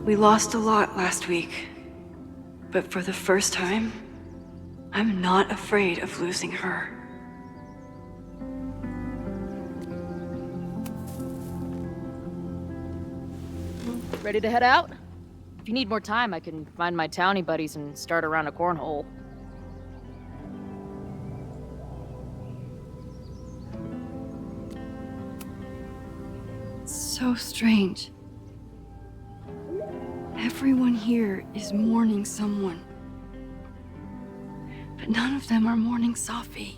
We lost a lot last week, but for the first time, I'm not afraid of losing her. Ready to head out? If you need more time, I can find my townie buddies and start around a cornhole. It's so strange. Everyone here is mourning someone. But none of them are mourning Safi.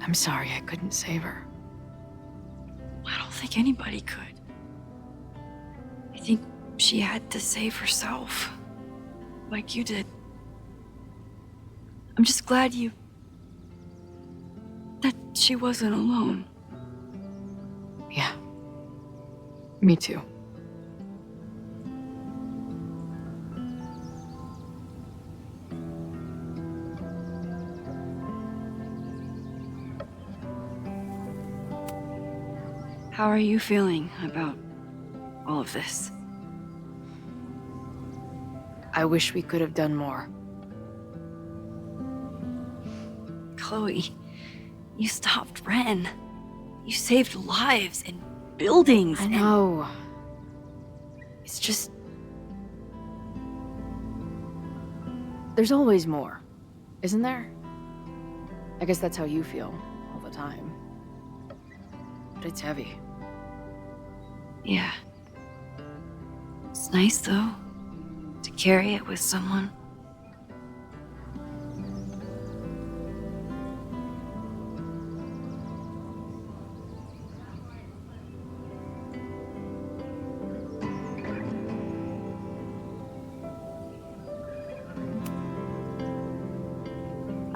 I'm sorry I couldn't save her. I don't think anybody could. I think she had to save herself. Like you did. I'm just glad that she wasn't alone. Yeah. Me too. How are you feeling about all of this? I wish we could have done more. Chloe, you stopped Ren. You saved lives and buildings. I know. It's just... There's always more, isn't there? I guess that's how you feel all the time. But it's heavy. Yeah. It's nice, though, to carry it with someone.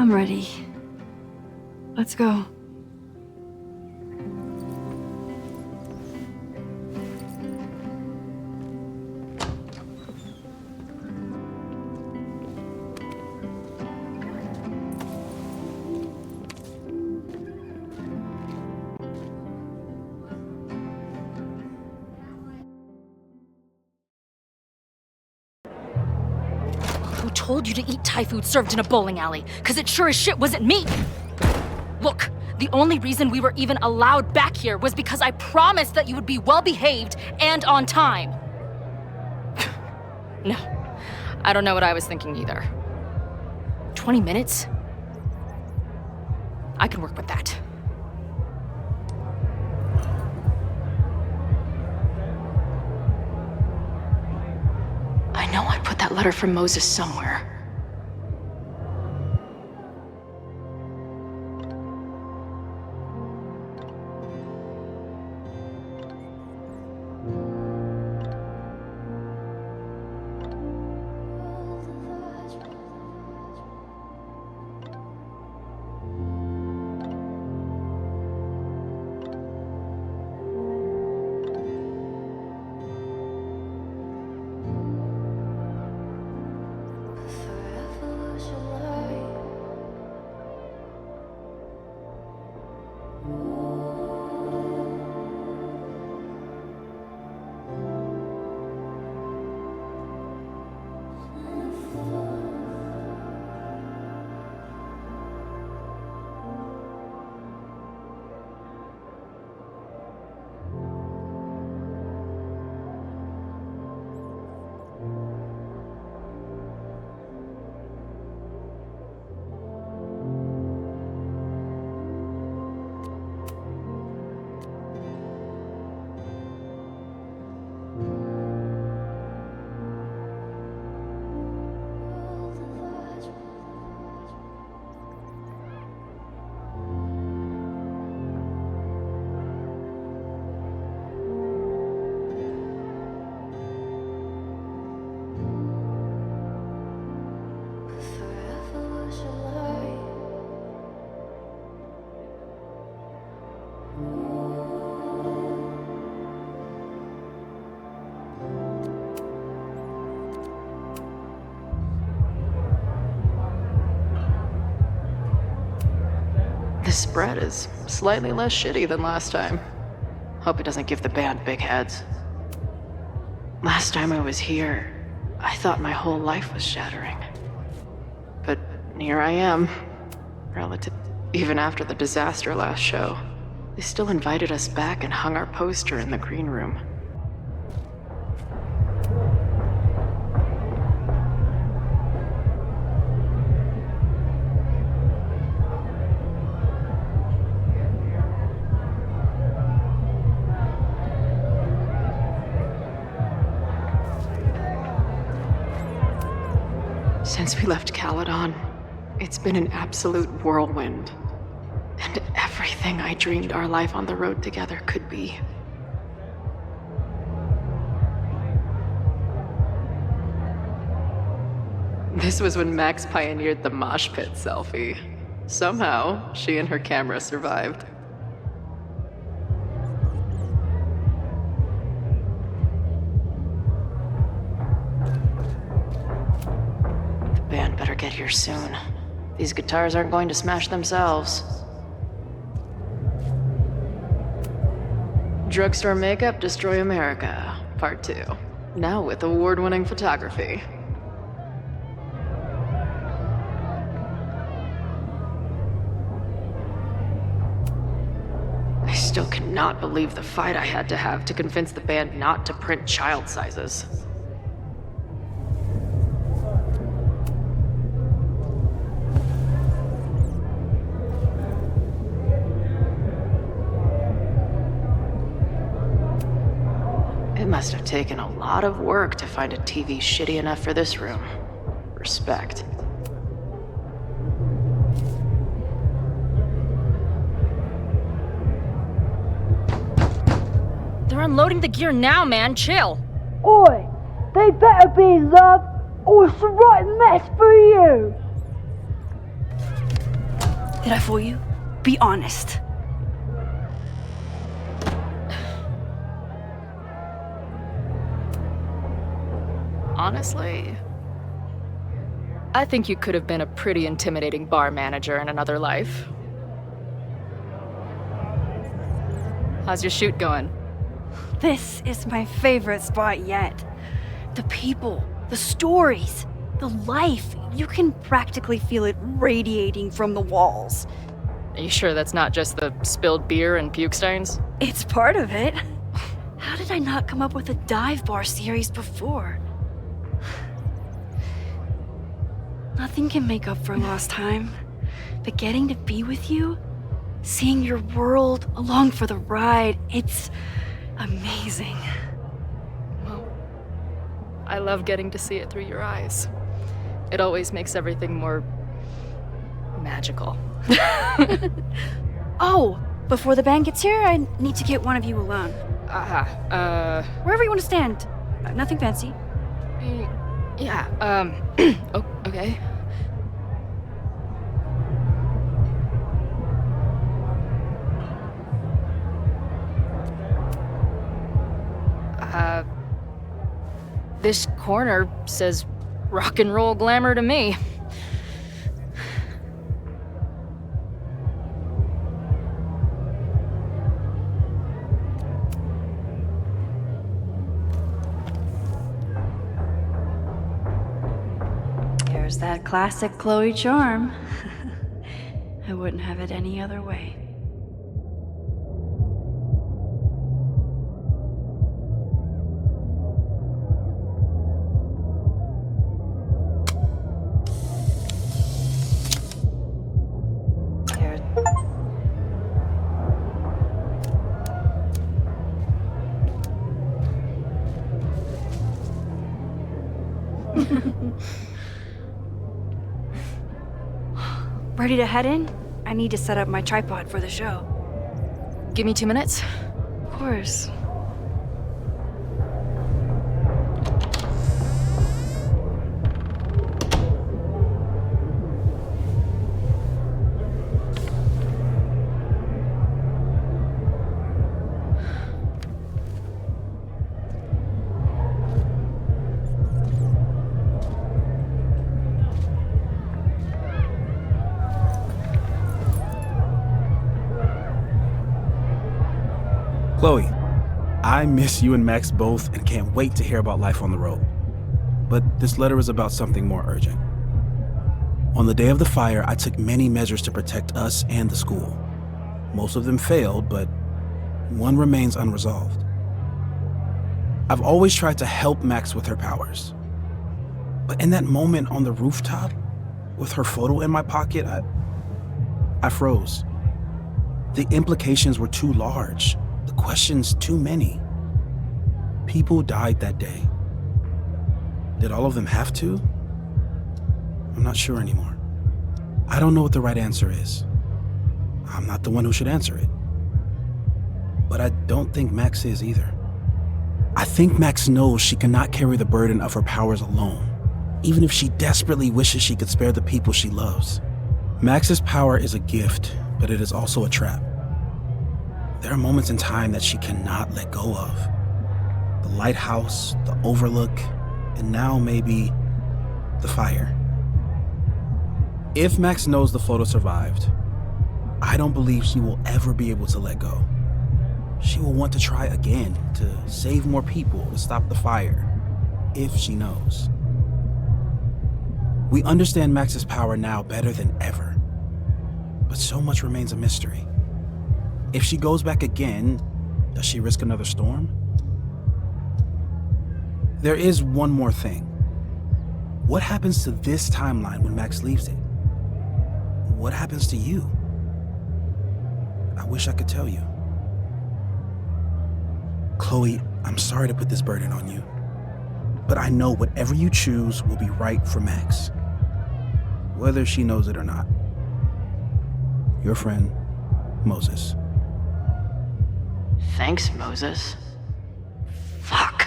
I'm ready. Let's go. Who told you to eat Thai food served in a bowling alley? Cause it sure as shit wasn't me! Look, the only reason we were even allowed back here was because I promised that you would be well behaved and on time. No, I don't know what I was thinking either. 20 minutes? I can work with that. I know I put that letter from Moses somewhere. This spread is slightly less shitty than last time. Hope it doesn't give the band big heads. Last time I was here, I thought my whole life was shattering. But here I am, relative. Even after the disaster last show, they still invited us back and hung our poster in the green room. Since we left Caledon, it's been an absolute whirlwind. And everything I dreamed our life on the road together could be. This was when Max pioneered the mosh pit selfie. Somehow, she and her camera survived. Band better get here soon. These guitars aren't going to smash themselves. Drugstore Makeup Destroy America, Part 2. Now with award-winning photography. I still cannot believe the fight I had to have to convince the band not to print child sizes. It must have taken a lot of work to find a TV shitty enough for this room. Respect. They're unloading the gear now, man. Chill. Oi! They better be in love, or it's a right mess for you! Did I fool you? Be honest. Honestly, I think you could have been a pretty intimidating bar manager in another life. How's your shoot going? This is my favorite spot yet. The people, the stories, the life. You can practically feel it radiating from the walls. Are you sure that's not just the spilled beer and puke stains? It's part of it. How did I not come up with a dive bar series before? Nothing can make up for lost time. But getting to be with you, seeing your world along for the ride, it's amazing. Well, I love getting to see it through your eyes. It always makes everything more magical. Oh, before the band gets here, I need to get one of you alone. Wherever you want to stand. Nothing fancy. Yeah, okay. This corner says rock and roll glamour to me. There's that classic Chloe charm. I wouldn't have it any other way. Ready to head in? I need to set up my tripod for the show. Give me 2 minutes. Of course. Chloe, I miss you and Max both and can't wait to hear about life on the road. But this letter is about something more urgent. On the day of the fire, I took many measures to protect us and the school. Most of them failed, but one remains unresolved. I've always tried to help Max with her powers. But in that moment on the rooftop, with her photo in my pocket, I froze. The implications were too large. The questions too many. People died that day. Did all of them have to? I'm not sure anymore. I don't know what the right answer is. I'm not the one who should answer it. But I don't think Max is either. I think Max knows she cannot carry the burden of her powers alone, even if she desperately wishes she could spare the people she loves. Max's power is a gift, but it is also a trap. There are moments in time that she cannot let go of. The lighthouse, the overlook, and now maybe the fire. If Max knows the photo survived, I don't believe she will ever be able to let go. She will want to try again, to save more people, to stop the fire, if she knows. We understand Max's power now better than ever, but so much remains a mystery. If she goes back again, does she risk another storm? There is one more thing. What happens to this timeline when Max leaves it? What happens to you? I wish I could tell you. Chloe, I'm sorry to put this burden on you, but I know whatever you choose will be right for Max, whether she knows it or not. Your friend, Moses. Thanks, Moses. Fuck.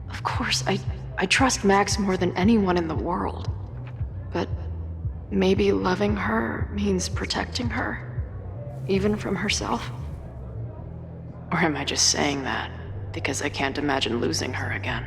Of course, I trust Max more than anyone in the world. But maybe loving her means protecting her, even from herself? Or am I just saying that because I can't imagine losing her again?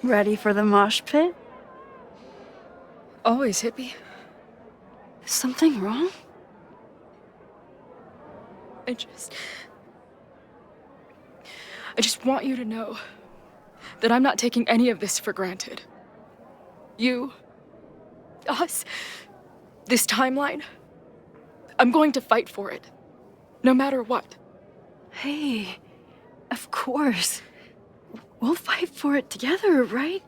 Ready for the mosh pit? Always, hippie. Is something wrong? I just want you to know that I'm not taking any of this for granted. You, us, this timeline. I'm going to fight for it, no matter what. Hey, of course. We'll fight for it together, right?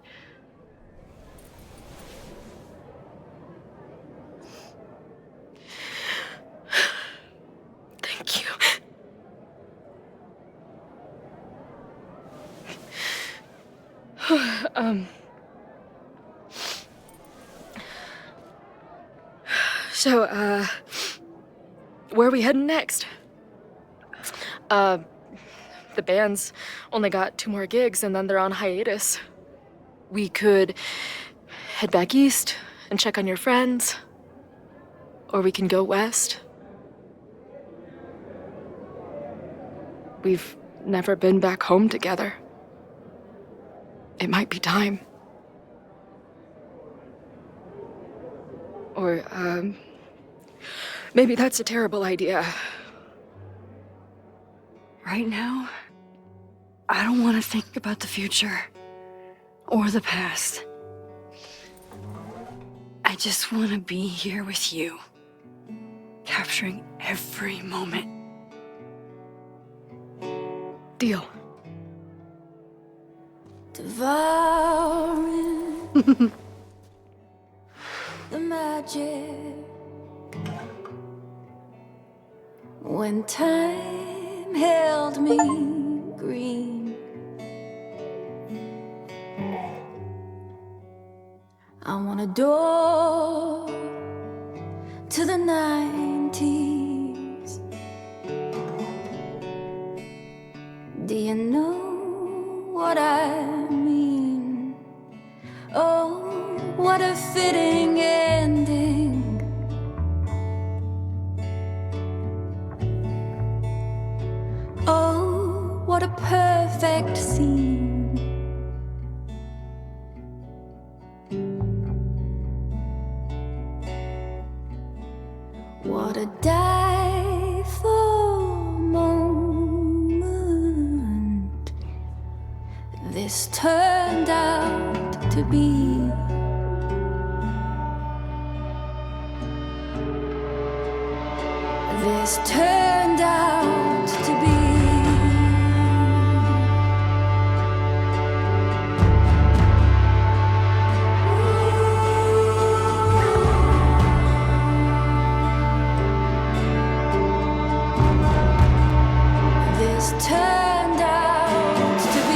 Thank you. So, where are we heading next? The band's only got 2 more gigs and then they're on hiatus. We could head back east and check on your friends, or we can go west. We've never been back home together. It might be time. Or, maybe that's a terrible idea. Right now, I don't want to think about the future or the past. I just want to be here with you, capturing every moment. Deal. Devouring the magic when time held me green. I want a door to the 90s. Do you know what I mean? Oh, what a fitting ending. Oh, what a perfect scene. What a die for moment this turned out to be. This turned out to be. This turned out to be.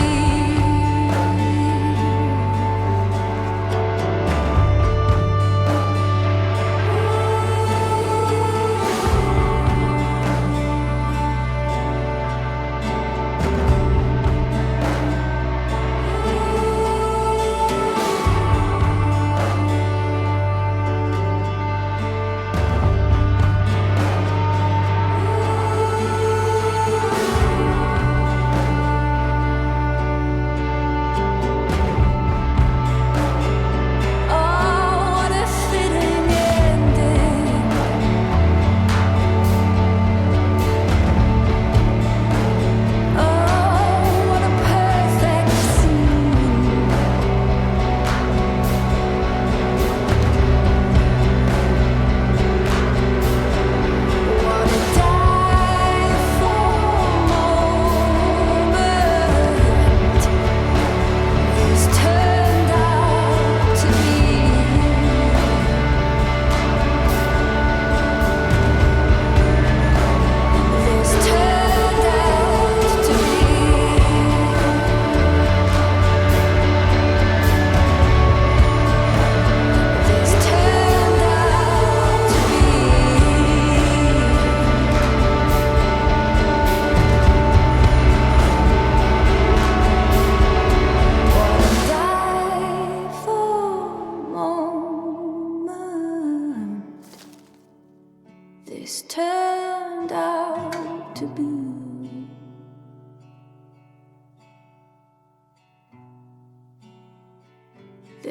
This turned out to be.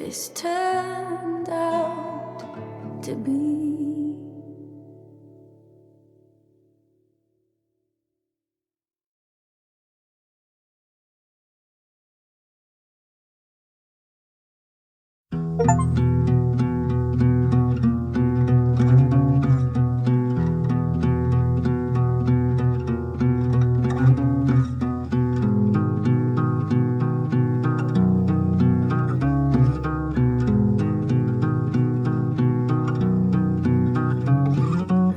this turned out to be.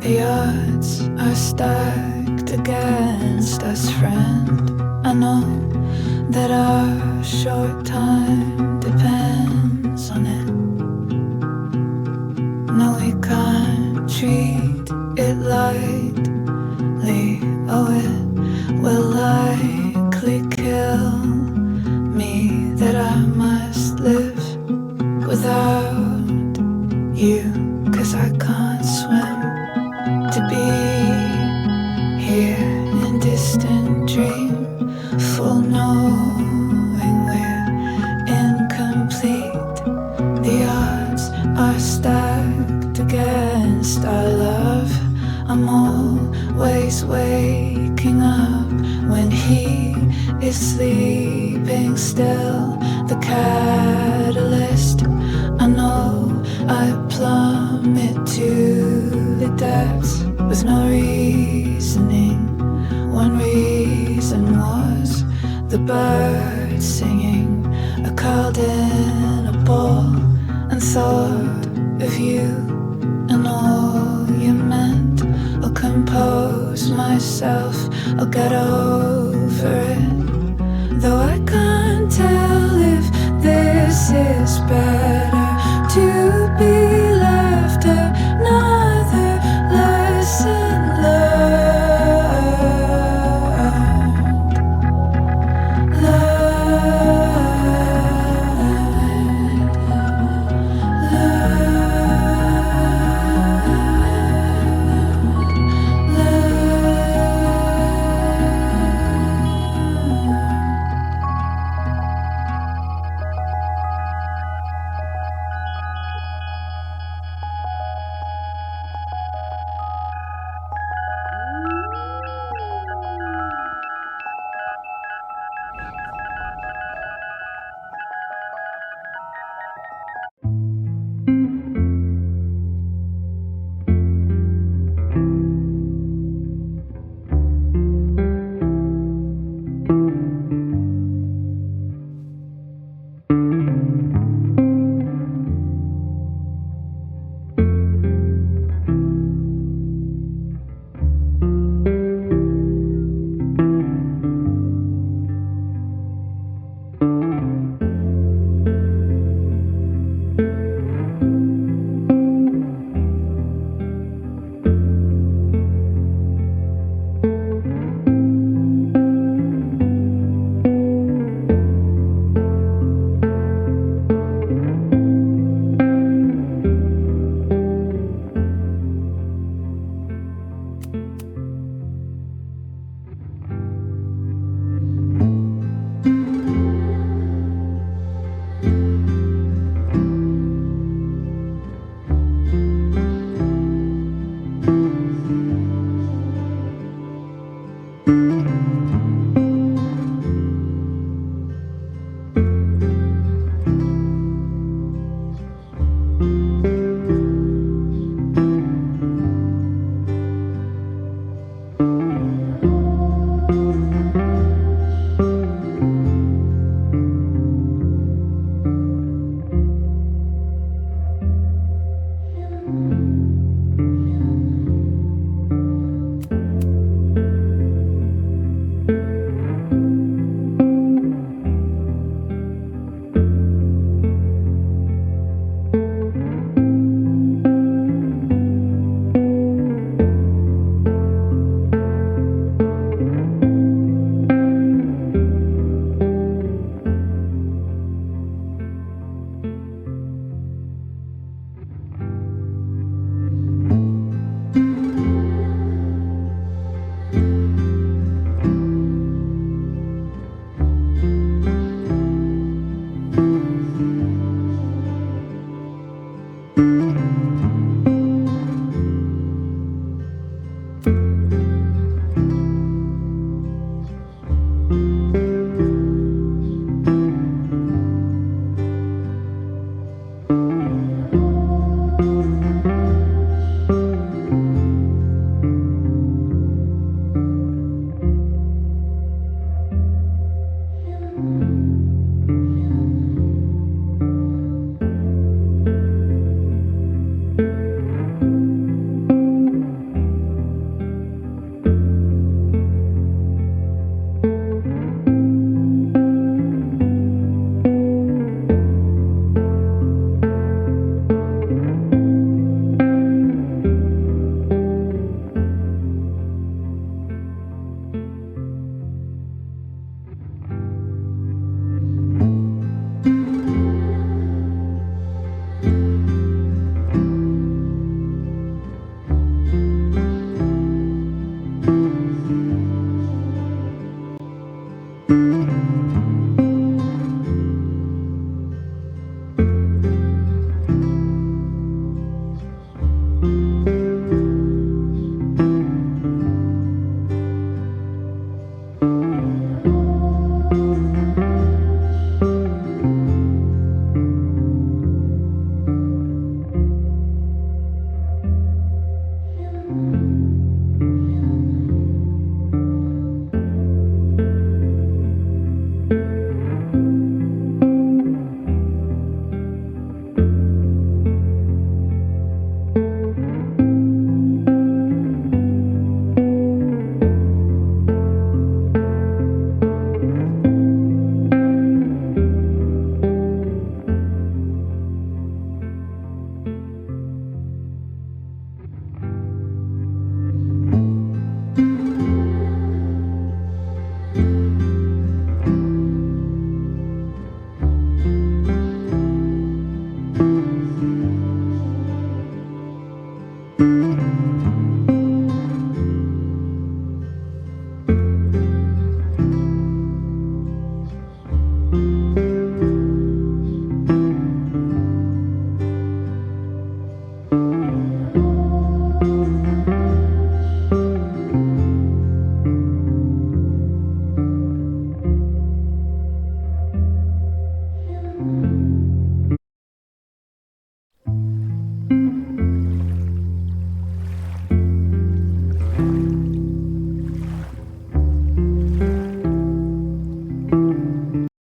The odds are stacked against us, friend. I know that our short time depends on it. No, we can't treat it lightly. Oh, it will likely kill me that I must live without you, 'cause I can't swim. To be here in distant dream, full knowing we're incomplete. The odds are stacked against our love. I'm always waking up when he is sleeping still. The catalyst, I know I plummet to the depths with no reasoning. One reason was the birds singing. I curled in a ball and thought of you and all you meant. I'll compose myself, I'll get over it. Though I can't tell if this is better to be left another lesson